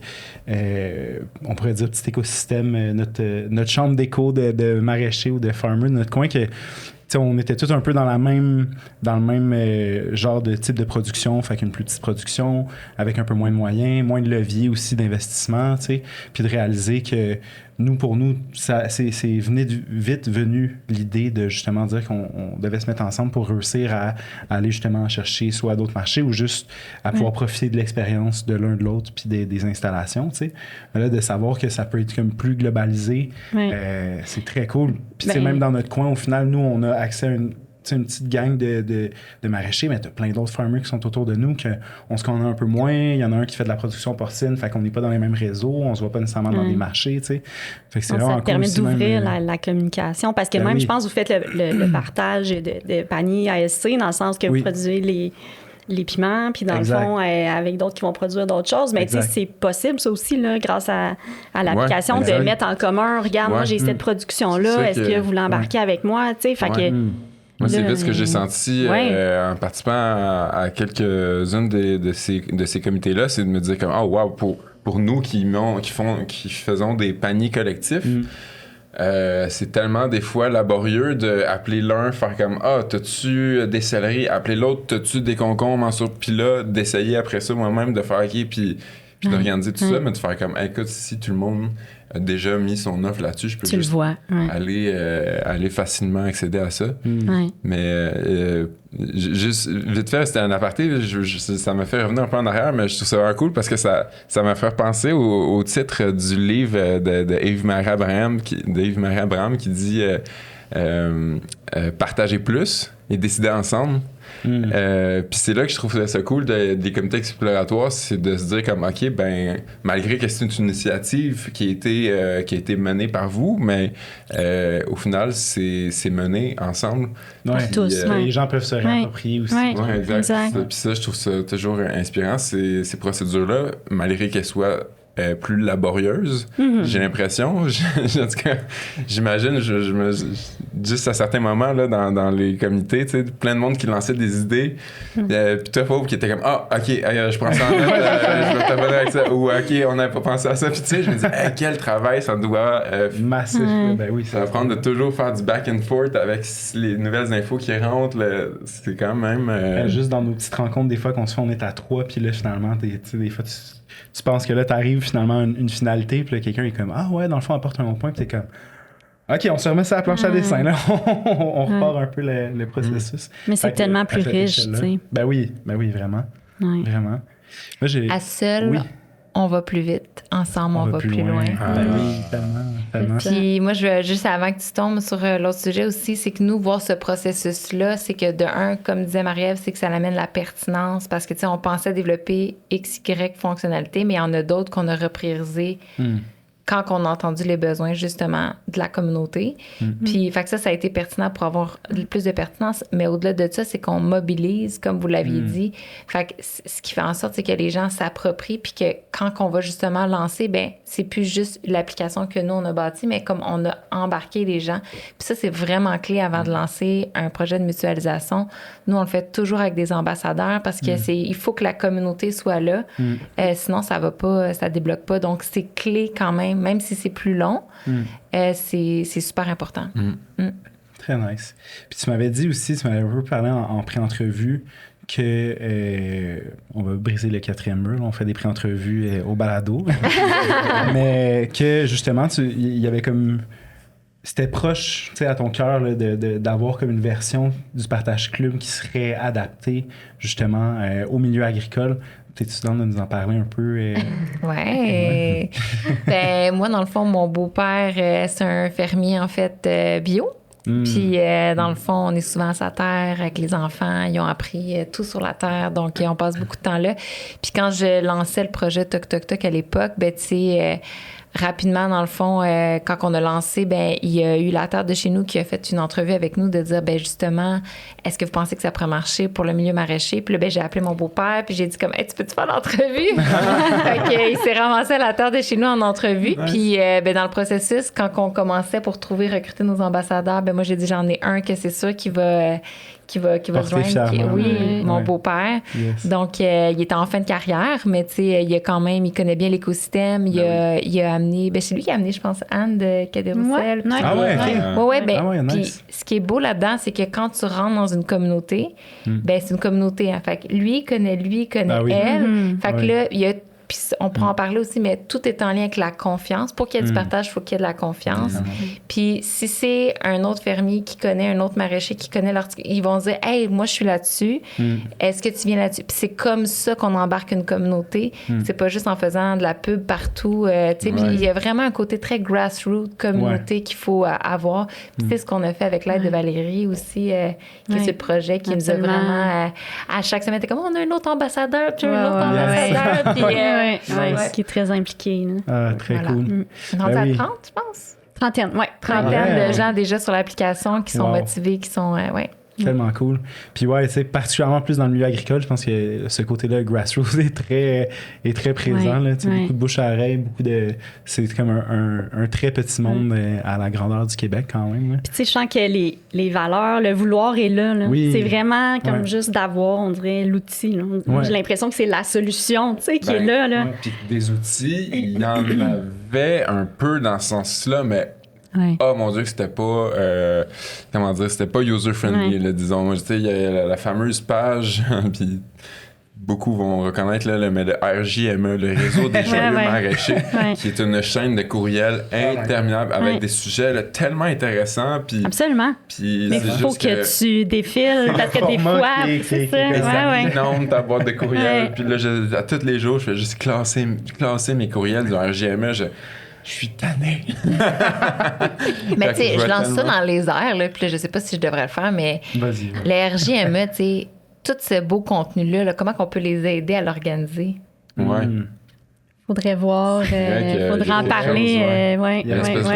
on pourrait dire, petit écosystème, notre chambre d'écho de maraîchers ou de farmers, notre coin, que t'sais, on était tous un peu dans le même genre de type de production, fait qu'une plus petite production, avec un peu moins de moyens, moins de levier aussi d'investissement, puis de réaliser que pour nous, c'est vite venu l'idée de justement dire qu'on devait se mettre ensemble pour réussir à aller justement chercher soit d'autres marchés ou juste à pouvoir profiter de l'expérience de l'un de l'autre puis des installations, tu sais. Mais là, de savoir que ça peut être comme plus globalisé, c'est très cool. Puis même dans notre coin, au final, nous, on a accès à une petite gang de maraîchers, mais t'as plein d'autres farmers qui sont autour de nous, qu'on se connaît un peu moins. Il y en a un qui fait de la production porcine, fait qu'on n'est pas dans les mêmes réseaux, on se voit pas nécessairement dans des marchés, tu sais. Fait que c'est vraiment ça permet cool d'ouvrir la communication, parce que je pense que vous faites le partage de paniers ASC, dans le sens que vous produisez les piments, puis dans le fond, avec d'autres qui vont produire d'autres choses. Mais tu sais, c'est possible, ça aussi, là, grâce à l'application, de mettre en commun, regarde, moi, j'ai cette production-là, est-ce que vous l'embarquez avec moi, tu sais, fait que... Moi, c'est vite ce que j'ai senti en participant à quelques-unes de ces comités-là, c'est de me dire comme pour nous qui faisons des paniers collectifs, c'est tellement des fois laborieux d'appeler l'un, faire comme t'as-tu des céleris, appeler l'autre, t'as-tu des concombres en surplus, puis là, d'essayer après ça moi-même de faire puis d'organiser tout ça, mais de faire comme écoute, si tout le monde a déjà mis son offre là-dessus, je peux juste aller facilement accéder à ça. Mais juste vite fait, c'était un aparté, ça m'a fait revenir un peu en arrière, mais je trouve ça vraiment cool parce que ça m'a fait penser au titre du livre de Yves-Marie Abraham qui dit partager plus et décider ensemble. Puis c'est là que je trouve ça cool des comités exploratoires, c'est de se dire comme OK, ben malgré que c'est une initiative qui a été menée par vous, mais au final c'est mené ensemble. Puis, tous. Les gens peuvent se réapproprier aussi. Exact. Puis ça, je trouve ça toujours inspirant, ces procédures-là, malgré qu'elles soient plus laborieuse, j'ai l'impression. En tout cas, j'imagine, juste à certains moments là, dans les comités, tu sais, plein de monde qui lançait des idées, puis toi, pauvre, qui était comme « Ah, OK, je prends ça en note, je vais t'abonner avec ça. » Ou « OK, on n'avait pas pensé à ça. » Puis tu sais, je me dis hey, « Quel travail ça doit... Massif. Ben oui, ça va prendre de toujours faire du back and forth avec les nouvelles infos qui rentrent. C'est quand même... Juste dans nos petites rencontres, des fois qu'on se fait, on est à 3, puis là, finalement, tu sais, des fois, tu penses que là, t'arrives finalement à une finalité, puis là, quelqu'un est comme « Ah ouais, dans le fond, apporte un bon point. » Puis t'es comme « OK, on se remet sur la planche à dessin. » Là, on repart un peu le processus. Mais c'est tellement plus riche, tu sais. Ben oui, vraiment. Ouais. Vraiment. Moi, À seul, Oui. on va plus vite. Ensemble, on va plus loin. Ben oui, tellement. Puis moi, je veux juste avant que tu tombes sur l'autre sujet aussi, c'est que nous, voir ce processus-là, c'est que de un, comme disait Marie-Ève, c'est que ça amène la pertinence parce que, tu sais, on pensait développer X, Y fonctionnalités, mais il y en a d'autres qu'on a repriorisées quand on a entendu les besoins, justement, de la communauté. Puis, fait que ça a été pertinent pour avoir plus de pertinence. Mais au-delà de ça, c'est qu'on mobilise, comme vous l'aviez dit. Fait que ce qui fait en sorte, c'est que les gens s'approprient puis que quand on va justement lancer, ben c'est plus juste l'application que nous, on a bâtie, mais comme on a embarqué les gens. Puis ça, c'est vraiment clé avant de lancer un projet de mutualisation. Nous, on le fait toujours avec des ambassadeurs parce que il faut que la communauté soit là. Sinon, ça va pas, ça débloque pas. Donc, c'est clé quand même si c'est plus long. C'est super important. Très nice. Puis tu m'avais dit aussi, tu m'avais un peu parlé en pré-entrevue que on va briser le 4e mur, on fait des pré-entrevues au balado, mais que justement, il y avait comme... C'était proche, tu sais, à ton cœur là, d'avoir comme une version du partage club qui serait adaptée justement au milieu agricole. T'es-tu dans de nous en parler un peu? Ouais. Ben, moi, dans le fond, mon beau-père, c'est un fermier, en fait, bio. Puis, dans le fond, on est souvent à sa terre avec les enfants. Ils ont appris tout sur la terre. Donc, on passe beaucoup de temps là. Puis, quand je lançais le projet Toc Toc Toc à l'époque, ben, tu sais... rapidement, dans le fond, quand on a lancé, ben il y a eu la terre de chez nous qui a fait une entrevue avec nous de dire, ben justement, est-ce que vous pensez que ça pourrait marcher pour le milieu maraîcher? Puis là, ben j'ai appelé mon beau-père, puis j'ai dit comme, hey, tu peux-tu faire l'entrevue? Fait qu'il s'est ramassé à la terre de chez nous en entrevue. Nice. Puis ben dans le processus, quand on commençait pour recruter nos ambassadeurs, ben moi j'ai dit, j'en ai un que c'est sûr qui va joindre. Oui, mon beau-père. Yes. Donc, il était en fin de carrière, mais tu sais, il connaît bien l'écosystème. Il a amené, ben c'est lui qui a amené, je pense, Anne de Cadet-Roussel. Ouais. Ah ouais, OK. Ouais, ben, nice. Puis ce qui est beau là-dedans, c'est que quand tu rentres dans une communauté, ben c'est une communauté. Hein. Fait que lui, il connaît elle. Fait que là, il y a... Puis on pourra en parler aussi, mais tout est en lien avec la confiance. Pour qu'il y ait du partage, il faut qu'il y ait de la confiance. Puis si c'est un autre fermier qui connaît, un autre maraîcher qui connaît ils vont dire « Hey, moi, je suis là-dessus. Est-ce que tu viens là-dessus? » Puis c'est comme ça qu'on embarque une communauté. C'est pas juste en faisant de la pub partout. Puis il y a vraiment un côté très grassroots communauté qu'il faut avoir. Puis c'est ce qu'on a fait avec l'aide de Valérie aussi, qui est ce projet qui nous a vraiment... à chaque semaine, t'es comme « On a un autre ambassadeur, puis un autre ambassadeur. » Puis qui est très impliqué. Très cool. On est à 30, je pense. Trentaine de gens déjà sur l'application qui sont motivés, qui sont... Tellement cool. Puis ouais, tu sais, particulièrement plus dans le milieu agricole, je pense que ce côté-là, grassroots, est très présent. Là, tu sais, beaucoup de bouche à oreille, c'est comme un très petit monde à la grandeur du Québec quand même. Là. Puis tu sais, je sens que les valeurs, le vouloir est là. Oui. C'est vraiment comme juste d'avoir, on dirait, l'outil. J'ai l'impression que c'est la solution, tu sais, qui est là. Puis des outils, il y en avait un peu dans ce sens-là, mais oh mon Dieu, c'était pas c'était pas user-friendly, là, disons. Moi, tu sais, il y a la fameuse page, puis beaucoup vont reconnaître là, mais le RJME, le réseau des joyeux maraîchers, qui est une chaîne de courriels interminable avec des sujets là, tellement intéressants. Puis, absolument. Puis mais il faut que tu défiles, parce que des fois, c'est ça. Non, ta boîte de courriels. Puis là, à tous les jours, je fais juste classer mes courriels du RJME. Je suis tanné. Mais tu sais, je lance ça dans les airs, là, puis là, je sais pas si je devrais le faire, mais les RJME, tu sais, tout ce beau contenu-là, comment on peut les aider à l'organiser? Ouais. Faudrait voir, faudrait en parler. Il y a une espèce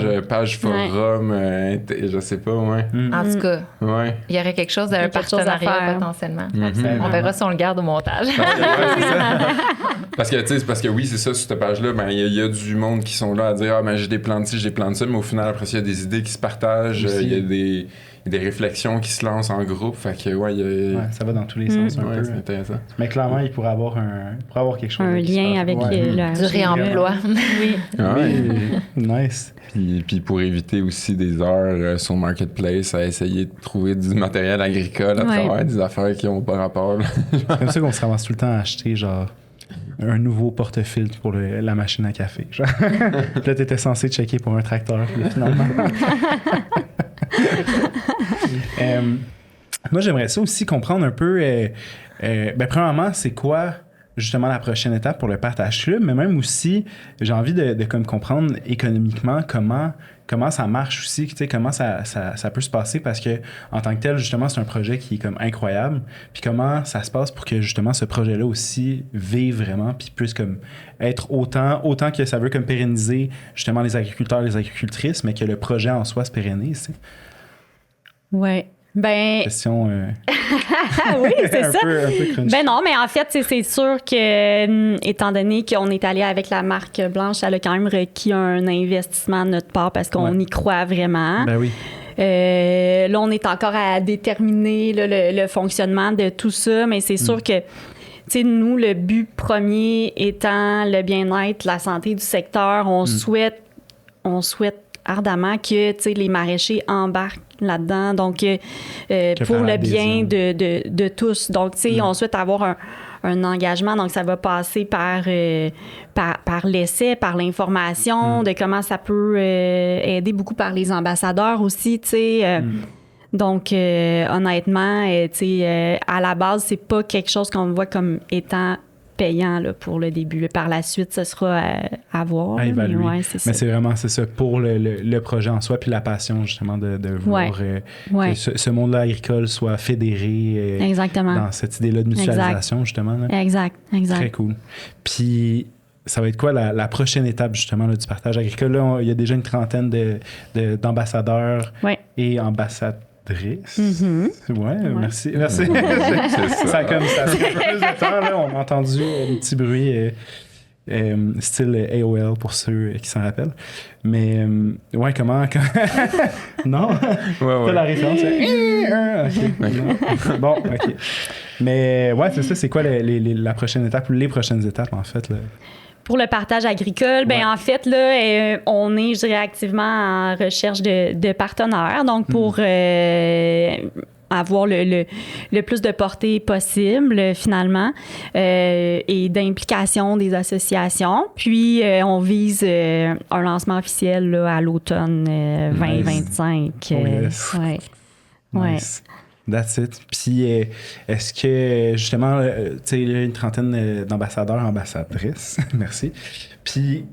de page forum, je sais pas, En tout cas, il y aurait quelque chose d'un partenariat potentiellement. On verra si on le garde au montage. Parce que oui, c'est ça, sur cette page-là, il y a du monde qui sont là à dire j'ai des plans de ci, j'ai des plans de ça, mais au final, après ça, il y a des idées qui se partagent, il y a des réflexions qui se lancent en groupe. Fait que, ça va dans tous les sens un peu. C'est intéressant. Mais clairement, il pourrait avoir quelque chose. Un lien avec du réemploi. Oui. Nice. Puis pour éviter aussi des heures sur Marketplace à essayer de trouver du matériel agricole à travers des affaires qui n'ont pas rapport. C'est comme ça qu'on se ramasse tout le temps à acheter, genre, un nouveau porte-filtre pour la machine à café. Genre. Là, t'étais censé checker pour un tracteur, puis là, finalement. Moi, j'aimerais ça aussi comprendre un peu, premièrement, c'est quoi justement la prochaine étape pour le partage club, mais même aussi, j'ai envie de comme comprendre économiquement comment ça marche aussi, tu sais, comment ça peut se passer, parce que en tant que tel, justement, c'est un projet qui est comme incroyable. Puis comment ça se passe pour que justement ce projet-là aussi vive vraiment, puis puisse comme être autant que ça veut comme pérenniser justement les agriculteurs, les agricultrices, mais que le projet en soi se pérennise. Ouais. Question. Oui, c'est ça. Un peu crunchy. Non, mais en fait, c'est sûr que, étant donné qu'on est allé avec la marque blanche, elle a quand même requis un investissement de notre part parce qu'on y croit vraiment. Ben oui. Là, on est encore à déterminer le fonctionnement de tout ça, mais c'est sûr que, tu sais, nous, le but premier étant le bien-être, la santé du secteur, on souhaite ardemment que, tu sais, les maraîchers embarquent là-dedans, donc pour le bien de tous. Donc, tu sais, on souhaite avoir un engagement, donc ça va passer par l'essai, par l'information, de comment ça peut aider beaucoup par les ambassadeurs aussi, tu sais. Donc, honnêtement, tu sais, à la base, c'est pas quelque chose qu'on voit comme étant payant là, pour le début. Par la suite, ce sera à voir. À évaluer. Mais c'est vraiment ça pour le projet en soi, puis la passion justement de voir que ce monde-là agricole soit fédéré dans cette idée-là de mutualisation justement. Là. Exact. Très cool. Puis ça va être quoi la prochaine étape justement là, du partage agricole? Là, il y a déjà une trentaine d'ambassadeurs et ambassadrices. Ouais, merci. C'est ça. Ça a pris plus de temps, là. On a entendu un petit bruit style AOL pour ceux qui s'en rappellent. Mais comment non? T'as la référence? OK. Bon, OK. Mais c'est ça, c'est quoi la prochaine étape ou les prochaines étapes en fait là? Pour le partage agricole, en fait, là, on est, je dirais, activement en recherche de partenaires. Donc, pour avoir le plus de portée possible, finalement, et d'implication des associations. Puis, on vise un lancement officiel là, à l'automne 2025. Yes. Nice. That's it. Puis, est-ce que, justement, tu sais, il y a une trentaine d'ambassadeurs, ambassadrices, merci. Puis,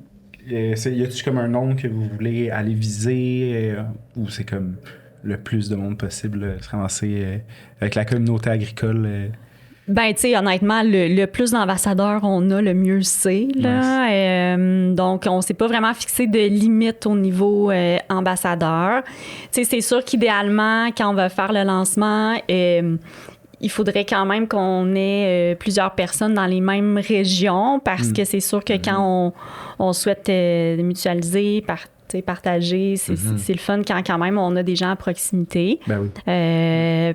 y a-tu comme un nombre que vous voulez aller viser ou c'est comme le plus de monde possible se ramasser avec la communauté agricole? Tu sais, honnêtement, le plus d'ambassadeurs on a, le mieux c'est. Là. Nice. Donc, on ne s'est pas vraiment fixé de limite au niveau ambassadeur. Tu sais, c'est sûr qu'idéalement, quand on va faire le lancement, il faudrait quand même qu'on ait plusieurs personnes dans les mêmes régions parce que c'est sûr que quand on souhaite mutualiser, partager, c'est le fun quand même on a des gens à proximité. Ben oui.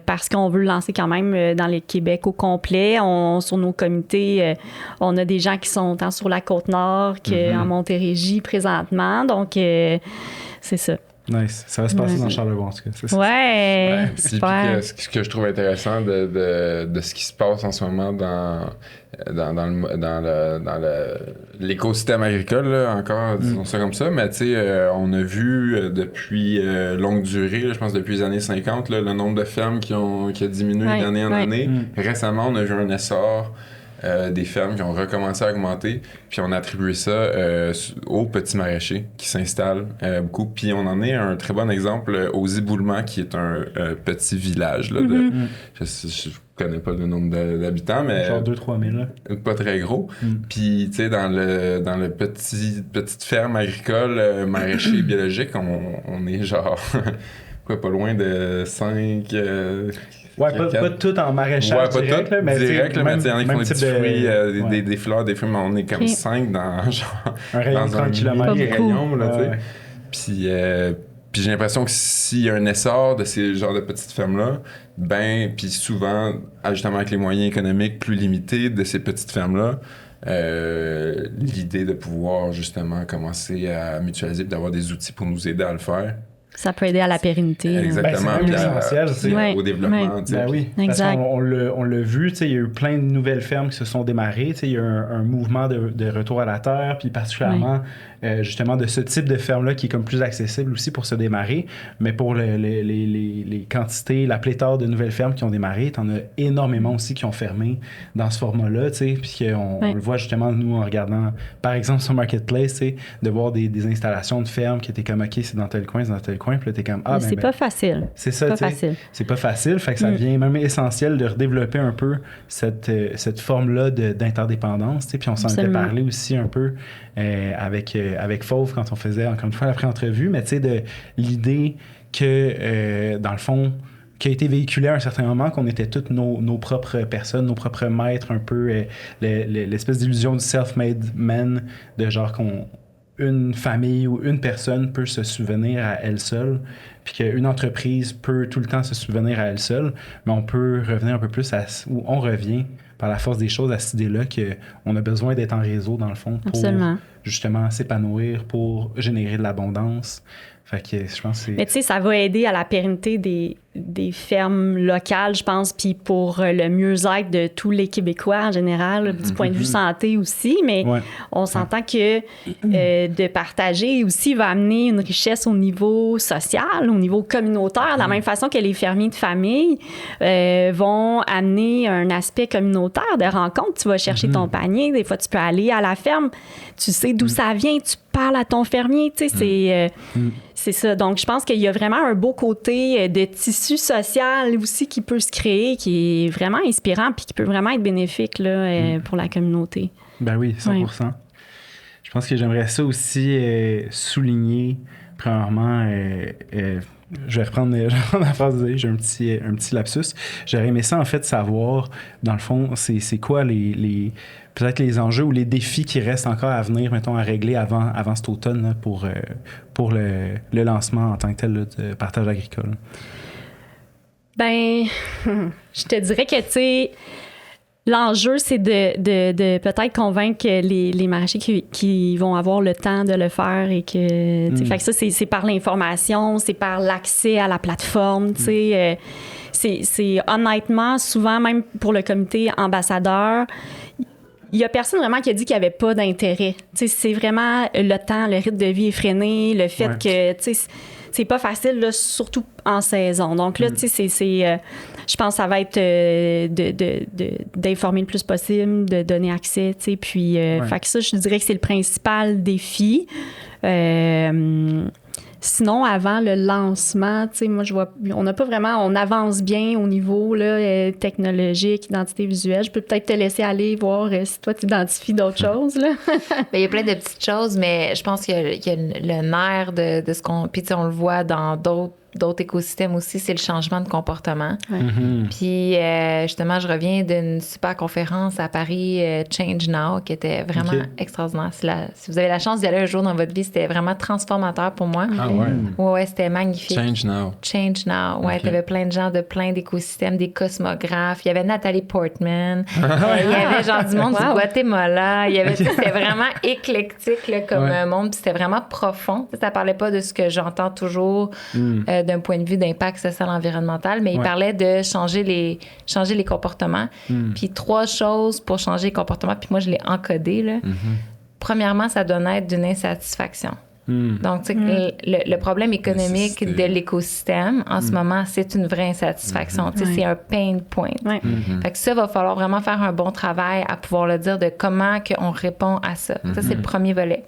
Parce qu'on veut le lancer quand même dans le Québec au complet. Sur nos comités, on a des gens qui sont tant sur la Côte-Nord qu'en Montérégie présentement. Donc, c'est ça. Nice. Ça va se passer dans Charlevoix, en tout cas. C'est ça. Ouais, super. Ce que je trouve intéressant de ce qui se passe en ce moment dans l'écosystème agricole, là, encore, disons ça comme ça, mais tu sais, on a vu depuis longue durée, là, je pense depuis les années 50, là, le nombre de fermes qui a diminué d'année en année. Récemment, on a vu un essor des fermes qui ont recommencé à augmenter, puis on a attribué ça aux petits maraîchers qui s'installent beaucoup. Puis on en est un très bon exemple aux Éboulements, qui est un petit village là, connais pas le nombre d'habitants, mais Genre 2-3 000. Là. pas très gros. Puis, tu sais, dans le petite ferme agricole maraîcher biologique, on est genre, pas loin de 5... Ouais, pas tout en maraîchage direct, là, mais direct, mais il y en a qui font des petits fruits, ouais. des fleurs, des fruits, mais on est comme 5 dans genre... Un rayon de 30 km. Rayon, là, tu sais. Ouais. Puis j'ai l'impression que s'il y a un essor de ces genres de petites fermes-là, puis souvent, justement avec les moyens économiques plus limités de ces petites fermes-là, l'idée de pouvoir justement commencer à mutualiser et d'avoir des outils pour nous aider à le faire. Ça peut aider à la pérennité. Exactement. Ben, c'est même essentiel. Au développement. Ben oui, exact. Parce qu'on l'a vu, il y a eu plein de nouvelles fermes qui se sont démarrées. Il y a eu un mouvement de retour à la terre, puis particulièrement justement de ce type de ferme-là qui est comme plus accessible aussi pour se démarrer. Mais pour les quantités, la pléthore de nouvelles fermes qui ont démarré, t'en as énormément aussi qui ont fermé dans ce format-là. Puis on le voit justement, nous, en regardant, par exemple, sur Marketplace, de voir des installations de fermes qui étaient comme, OK, c'est dans tel coin, c'est dans tel coin. Puis là, t'es comme, c'est pas facile. C'est ça, tu sais. C'est pas facile. Fait que ça devient même essentiel de redévelopper un peu cette forme-là d'interdépendance. Puis on s'en était parlé aussi un peu avec Fauve quand on faisait, encore une fois, la pré-entrevue. Mais tu sais, de l'idée que, dans le fond, qui a été véhiculé à un certain moment, qu'on était toutes nos propres personnes, nos propres maîtres, un peu l'espèce d'illusion du self-made man, de genre une famille ou une personne peut se souvenir à elle seule, puis qu'une entreprise peut tout le temps se souvenir à elle seule, mais on peut revenir un peu plus ou on revient par la force des choses à cette idée-là qu'on a besoin d'être en réseau, dans le fond, pour justement s'épanouir, pour générer de l'abondance. Fait que je pense que c'est... Mais tu sais, ça va aider à la pérennité des fermes locales, je pense, puis pour le mieux-être de tous les Québécois en général, du point de vue santé aussi, mais on s'entend que de partager aussi va amener une richesse au niveau social, au niveau communautaire, de la même façon que les fermiers de famille vont amener un aspect communautaire de rencontre. Tu vas chercher ton panier, des fois tu peux aller à la ferme, tu sais d'où ça vient, tu parles à ton fermier, tu sais, c'est ça. Donc, je pense qu'il y a vraiment un beau côté de tissu social aussi qui peut se créer, qui est vraiment inspirant puis qui peut vraiment être bénéfique là, pour la communauté. Ben oui, 100%. Ouais. Je pense que j'aimerais ça aussi souligner, premièrement, je vais reprendre la phrase, j'ai un petit lapsus. J'aurais aimé ça, en fait, savoir, dans le fond, c'est quoi peut-être les enjeux ou les défis qui restent encore à venir, mettons, à régler avant cet automne là, pour le lancement en tant que tel là, de partage agricole? Ben, je te dirais que, tu sais, l'enjeu, c'est de peut-être convaincre les maraîchers qui vont avoir le temps de le faire et que, fait que ça, c'est par l'information, c'est par l'accès à la plateforme, tu sais. C'est honnêtement, souvent, même pour le comité ambassadeur, il y a personne vraiment qui a dit qu'il n'y avait pas d'intérêt. Tu sais, c'est vraiment le temps, le rythme de vie effréné, le fait que, tu sais, c'est pas facile, là, surtout en saison. Donc là, tu sais, je pense que ça va être d'informer le plus possible, de donner accès, tu sais, puis fait que ça, je dirais que c'est le principal défi. Sinon, avant le lancement, tu sais, moi, je vois, on avance bien au niveau là, technologique, identité visuelle. Je peux peut-être te laisser aller voir si toi, tu identifies d'autres choses, là. Il y a plein de petites choses, mais je pense qu'il y a le nerf de ce qu'on... Puis, tu sais, on le voit dans d'autres écosystèmes aussi, c'est le changement de comportement. Puis, justement, je reviens d'une super conférence à Paris, Change Now, qui était vraiment extraordinaire. Si vous avez la chance d'y aller un jour dans votre vie, c'était vraiment transformateur pour moi. Ah ouais? Ouais, c'était magnifique. Change Now. Change Now, ouais. T'avais plein de gens de plein d'écosystèmes, des cosmographes. Il y avait Nathalie Portman. Il y avait genre du monde du Guatemala. C'était vraiment éclectique là, comme monde. Puis c'était vraiment profond. Ça parlait pas de ce que j'entends toujours d'un point de vue d'impact social environnemental, mais il parlait de changer les comportements. Puis 3 choses pour changer les comportements, puis moi, je l'ai encodé. Là. Premièrement, ça doit naître d'une insatisfaction. Donc, tu sais, le problème économique de l'écosystème, en ce moment, c'est une vraie insatisfaction. Tu sais, c'est un pain point. Fait que ça, va falloir vraiment faire un bon travail à pouvoir le dire de comment on répond à ça. Ça, c'est le premier volet.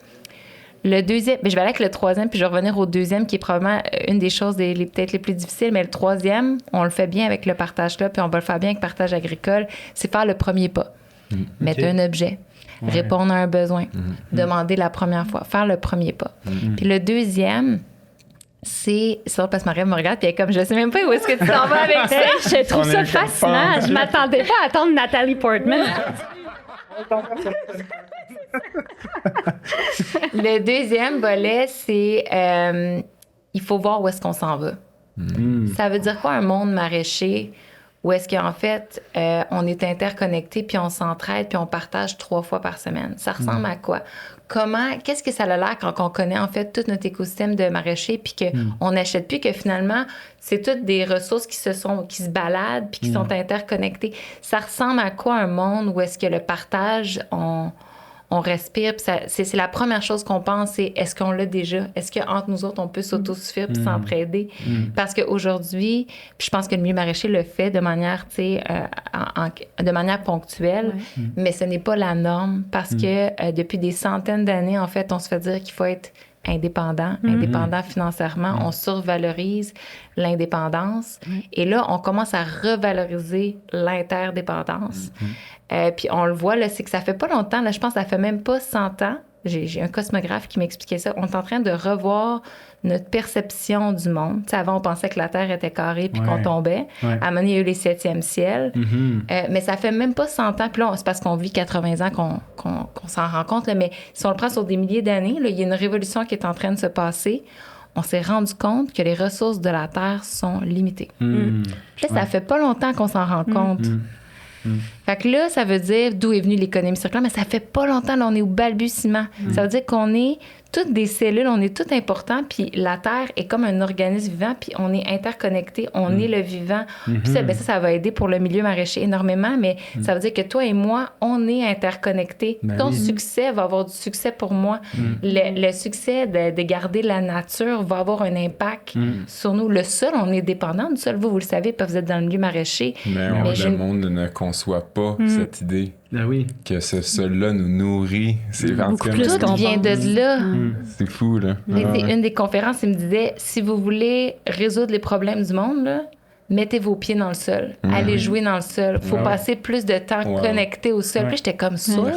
Le deuxième, je vais aller avec le troisième, puis je vais revenir au deuxième, qui est probablement une des choses peut-être les plus difficiles, mais le troisième, on le fait bien avec le partage-là, puis on va le faire bien avec partage agricole, c'est faire le premier pas. Mettre un objet, répondre à un besoin, demander la première fois, faire le premier pas. Puis le deuxième, c'est ça, parce que Marie me regarde, puis elle est comme, je sais même pas où est-ce que tu t'en vas avec ça. Je trouve ça fascinant. Je m'attendais pas à attendre Nathalie Portman. Le deuxième volet, c'est il faut voir où est-ce qu'on s'en va. Ça veut dire quoi un monde maraîcher où est-ce qu'en fait, on est interconnectés, puis on s'entraide, puis on partage 3 fois par semaine? Ça ressemble à quoi? Qu'est-ce que ça a l'air quand on connaît en fait tout notre écosystème de maraîcher, puis qu'on n'achète plus, que finalement, c'est toutes des ressources qui se baladent, puis qui sont interconnectées. Ça ressemble à quoi un monde où est-ce que le partage, on respire, puis c'est la première chose qu'on pense, c'est est-ce qu'on l'a déjà? Est-ce qu'entre nous autres, on peut s'autosuffire puis s'entraider? Parce qu'aujourd'hui, puis je pense que le milieu maraîcher le fait de manière, de manière ponctuelle, mais ce n'est pas la norme parce que depuis des centaines d'années, en fait, on se fait dire qu'il faut être indépendant financièrement. On survalorise l'indépendance. Et là, on commence à revaloriser l'interdépendance. Puis on le voit, là, c'est que ça fait pas longtemps, là, je pense que ça fait même pas 100 ans. J'ai un cosmographe qui m'expliquait ça. On est en train de revoir notre perception du monde. T'sais, avant, on pensait que la Terre était carrée puis qu'on tombait. À un moment donné, il y a eu les 7e ciels. Mais ça fait même pas 100 ans. Puis là, c'est parce qu'on vit 80 ans qu'on s'en rend compte. Là. Mais si on le prend sur des milliers d'années, là, il y a une révolution qui est en train de se passer. On s'est rendu compte que les ressources de la Terre sont limitées. Puis là, ça fait pas longtemps qu'on s'en rend compte. Fait que là, ça veut dire d'où est venue l'économie circulaire, mais ça fait pas longtemps, là, on est au balbutiement. Ça veut dire qu'on est toutes des cellules, on est tout importants, puis la Terre est comme un organisme vivant, puis on est interconnectés, on est le vivant. Puis ça va aider pour le milieu maraîcher énormément, mais ça veut dire que toi et moi, on est interconnectés. Ton succès va avoir du succès pour moi. Le succès de garder la nature va avoir un impact sur nous. Le sol, on est dépendant du sol. Vous le savez, parce que vous êtes dans le milieu maraîcher. Mais le monde ne conçoit pas cette idée. Que ce sol-là nous nourrit. C'est tout vient de là. C'est fou, là. Une des conférences, il me disait, si vous voulez résoudre les problèmes du monde, là, mettez vos pieds dans le sol. Allez jouer dans le sol. Faut passer plus de temps connecté au sol. Puis j'étais comme soil.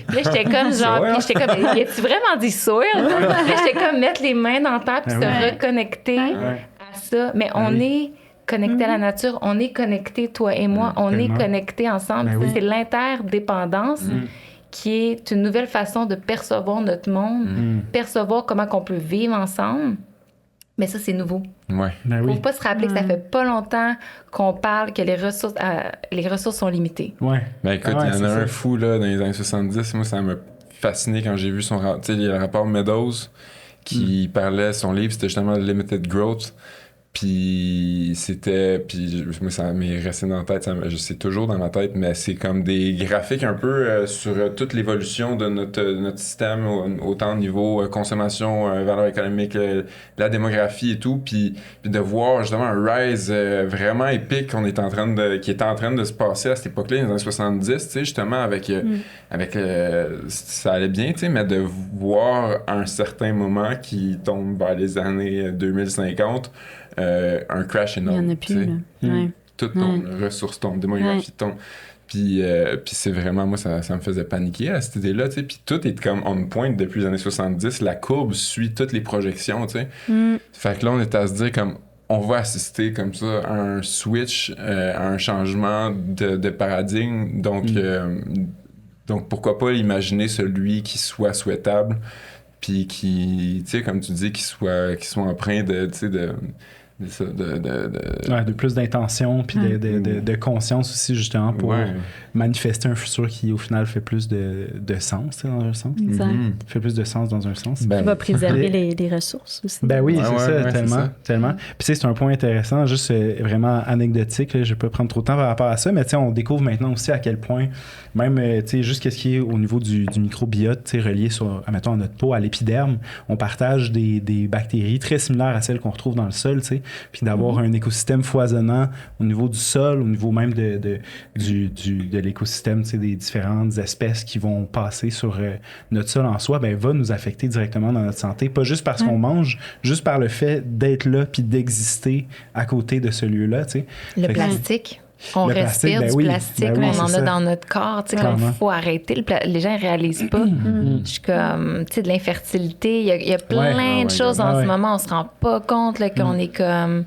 Puis là, j'étais comme genre, puis j'étais comme, y a-tu vraiment dit soil? Puis là, j'étais comme mettre les mains dans la terre puis se reconnecter à ça. Mais on est connecté à la nature, on est connecté, toi et moi, on est connectés ensemble. C'est l'interdépendance qui est une nouvelle façon de percevoir notre monde, percevoir comment on peut vivre ensemble. Mais ça, c'est nouveau. Faut pas se rappeler que ça fait pas longtemps qu'on parle que les ressources sont limitées. Ben écoute, il y en a un fou là, dans les années 70. Moi, ça m'a fasciné quand j'ai vu son rapport. Tu sais, il y a le rapport Meadows qui parlait, son livre, c'était justement Limited Growth. Puis moi, ça m'est resté dans la tête, je sais toujours dans ma tête, mais c'est comme des graphiques un peu sur toute l'évolution de notre système, autant au niveau consommation, valeur économique, la démographie et tout, puis de voir justement un rise vraiment épique qui est en train de se passer à cette époque-là, dans les années 70, tu sais, justement, avec ça allait bien, tu sais, mais de voir un certain moment qui tombe vers les années 2050, un crash énorme. Il n'y en a plus, là. Tout tombe, ressources tombent, démographie tombe. Puis c'est vraiment, moi, ça me faisait paniquer à cette idée-là, tu sais. Puis tout est comme on point depuis les années 70. La courbe suit toutes les projections, tu sais. Fait que là, on est à se dire comme, on va assister comme ça à un switch, à un changement de paradigme. Donc, pourquoi pas imaginer celui qui soit souhaitable, puis qui, tu sais, comme tu dis, qui soit empreint de, tu sais, de plus d'intention puis de conscience aussi, justement, pour manifester un futur qui au final fait plus de sens, dans un sens. Fait plus de sens dans un sens. Qui va préserver les ressources aussi. Ben oui, tellement. Puis c'est un point intéressant, juste vraiment anecdotique, là, je vais pas prendre trop de temps par rapport à ça, mais on découvre maintenant aussi à quel point même juste qu'est-ce qui est au niveau du microbiote, relié à notre peau, à l'épiderme, on partage des bactéries très similaires à celles qu'on retrouve dans le sol, puis d'avoir un écosystème foisonnant au niveau du sol, au niveau même de l'écosystème, tu sais, des différentes espèces qui vont passer sur notre sol en soi, ben va nous affecter directement dans notre santé, pas juste parce qu'on mange, juste par le fait d'être là puis d'exister à côté de ce lieu-là, tu sais. Le plastique. On respire du plastique, on en a dans notre corps. Tu sais, il faut arrêter. Les gens ne réalisent pas. Je suis comme, tu sais, de l'infertilité. Il y a plein de choses en ce moment. On ne se rend pas compte là, qu'on est comme.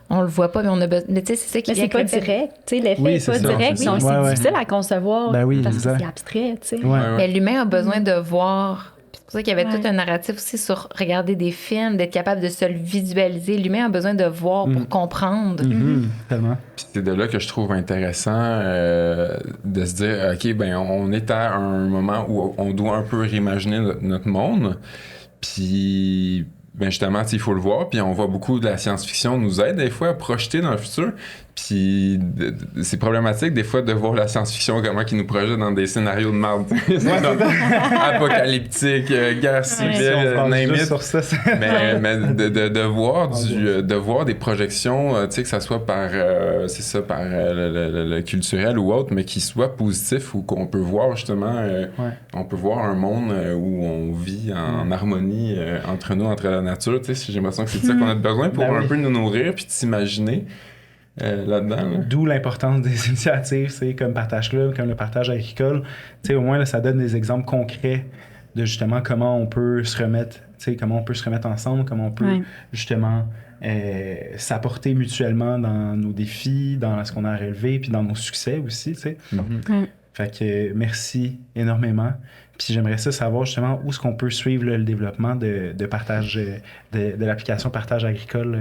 On le voit pas, mais on a besoin. Mais tu sais, c'est ça qui c'est pas direct. Tu sais, l'effet n'est pas direct. Donc, c'est difficile à concevoir parce que c'est abstrait. Tu sais. Mais l'humain a besoin de voir. C'est pour ça qu'il y avait tout un narratif aussi sur regarder des films, d'être capable de se le visualiser. L'humain a besoin de voir pour comprendre. Tellement. Puis c'est de là que je trouve intéressant de se dire, OK, ben on est à un moment où on doit un peu réimaginer notre monde. Puis ben justement, il faut le voir. Puis on voit beaucoup de la science-fiction nous aide des fois à projeter dans le futur. Puis c'est problématique des fois de voir la science-fiction comment ils nous projette dans des scénarios de merde. Apocalyptique, guerre civile, name it. Mais de voir des projections, tu sais, que ça soit par par le culturel ou autre, mais qui soit positif ou qu'on peut voir justement, on peut voir un monde où on vit en harmonie entre nous, entre la nature. Tu sais, j'ai l'impression que c'est ça qu'on a besoin pour un peu nous nourrir puis de s'imaginer. Là-dedans. Là. D'où l'importance des initiatives, c'est comme Partage Club, comme le partage agricole. Au moins, là, ça donne des exemples concrets de justement comment on peut se remettre, comment on peut se remettre ensemble, comment on peut justement s'apporter mutuellement dans nos défis, dans ce qu'on a à relever, puis dans nos succès aussi. Fait que merci énormément. Puis j'aimerais ça savoir justement où est-ce qu'on peut suivre là, le développement de partage, de l'application Partage agricole.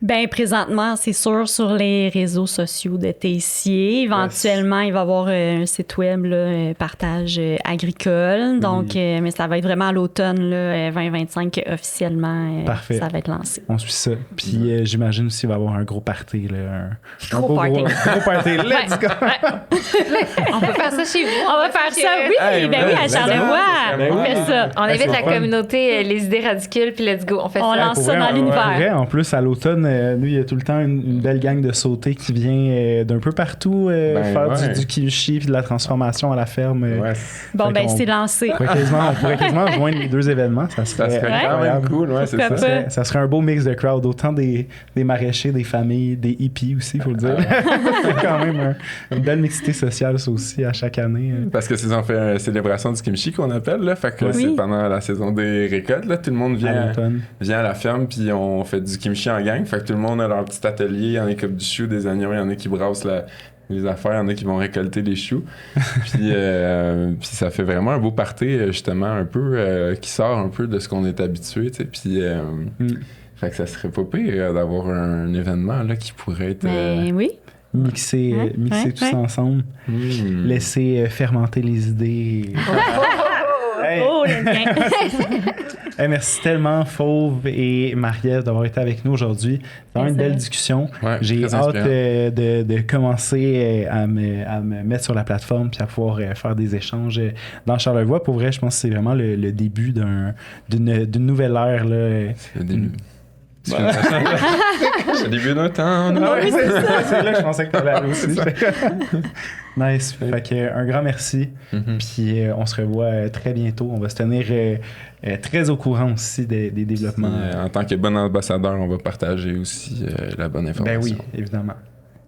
Bien, présentement, c'est sûr, sur les réseaux sociaux de Tessier. Éventuellement, il va y avoir un site web, là, Partage agricole. Donc, mais ça va être vraiment à l'automne, là, 2025, officiellement, ça va être lancé. On suit ça. Puis j'imagine aussi qu'il va y avoir un gros party. Là, un gros party. Gros party. Let's go! On peut faire ça chez vous. On va faire ça, oui! À Charlevoix! On fait ça. On invite la communauté Les Idées Radicules, puis let's go. On fait ça. On lance ça dans l'univers. En plus, à l'automne, nous, il y a tout le temps une belle gang de sautés qui vient d'un peu partout faire du kimchi puis de la transformation à la ferme. Bon, c'est lancé. On pourrait quasiment joindre les deux événements. Ça serait quand même cool. C'est ça. Ça serait un beau mix de crowd. Autant des maraîchers, des familles, des hippies aussi, il faut le dire. C'est quand même une belle mixité sociale, ça aussi, à chaque année. Parce que on fait une célébration du kimchi qu'on appelle. Là, fait que c'est pendant la saison des récoltes. Là, tout le monde vient à la ferme puis on fait du kimchi en gang. Fait que tout le monde a leur petit atelier, il y en a qui coupent du chou, des oignons, il y en a qui brassent les affaires, il y en a qui vont récolter les choux. Puis ça fait vraiment un beau party, justement, un peu qui sort un peu de ce qu'on est habitué, tu sais. Puis fait que ça serait pas pire d'avoir un événement là qui pourrait être mixer tous ensemble, laisser fermenter les idées. Merci tellement, Fauve et Marie-Ève, d'avoir été avec nous aujourd'hui. C'est vraiment une belle discussion. J'ai hâte de commencer à me mettre sur la plateforme puis à pouvoir faire des échanges dans Charlevoix. Pour vrai, je pense que c'est vraiment le début d'une nouvelle ère. Là. C'est le début. C'est le début d'un temps. C'est là que je pensais que tu avais aller aussi. Nice. Fait que, un grand merci. Puis on se revoit très bientôt. On va se tenir très au courant aussi des développements. En tant que bon ambassadeur, on va partager aussi la bonne information. Ben oui, évidemment.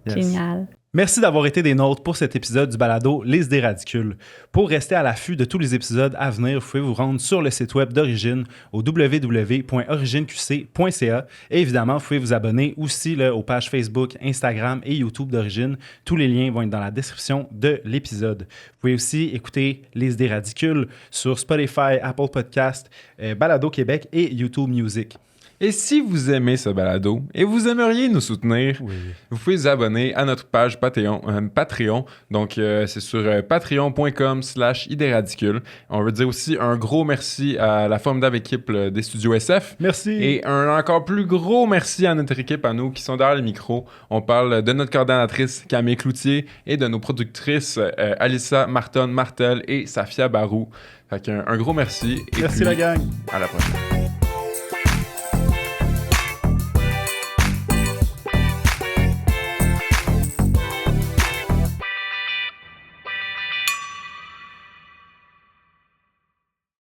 Génial. Merci d'avoir été des nôtres pour cet épisode du balado Les Idées Radicules. Pour rester à l'affût de tous les épisodes à venir, vous pouvez vous rendre sur le site web d'Origine au www.origineqc.ca et évidemment, vous pouvez vous abonner aussi là, aux pages Facebook, Instagram et YouTube d'Origine. Tous les liens vont être dans la description de l'épisode. Vous pouvez aussi écouter Les Idées Radicules sur Spotify, Apple Podcasts, Balado Québec et YouTube Music. Et si vous aimez ce balado et vous aimeriez nous soutenir, vous pouvez vous abonner à notre page Patreon. Donc, c'est sur patreon.com/idéesradicules. On veut dire aussi un gros merci à la formidable équipe des studios SF. Merci. Et un encore plus gros merci à notre équipe, à nous qui sont derrière les micros. On parle de notre coordonnatrice Camille Cloutier et de nos productrices Alissa Martel et Safia Barou. Fait qu'un gros merci. Merci la gang. À la prochaine.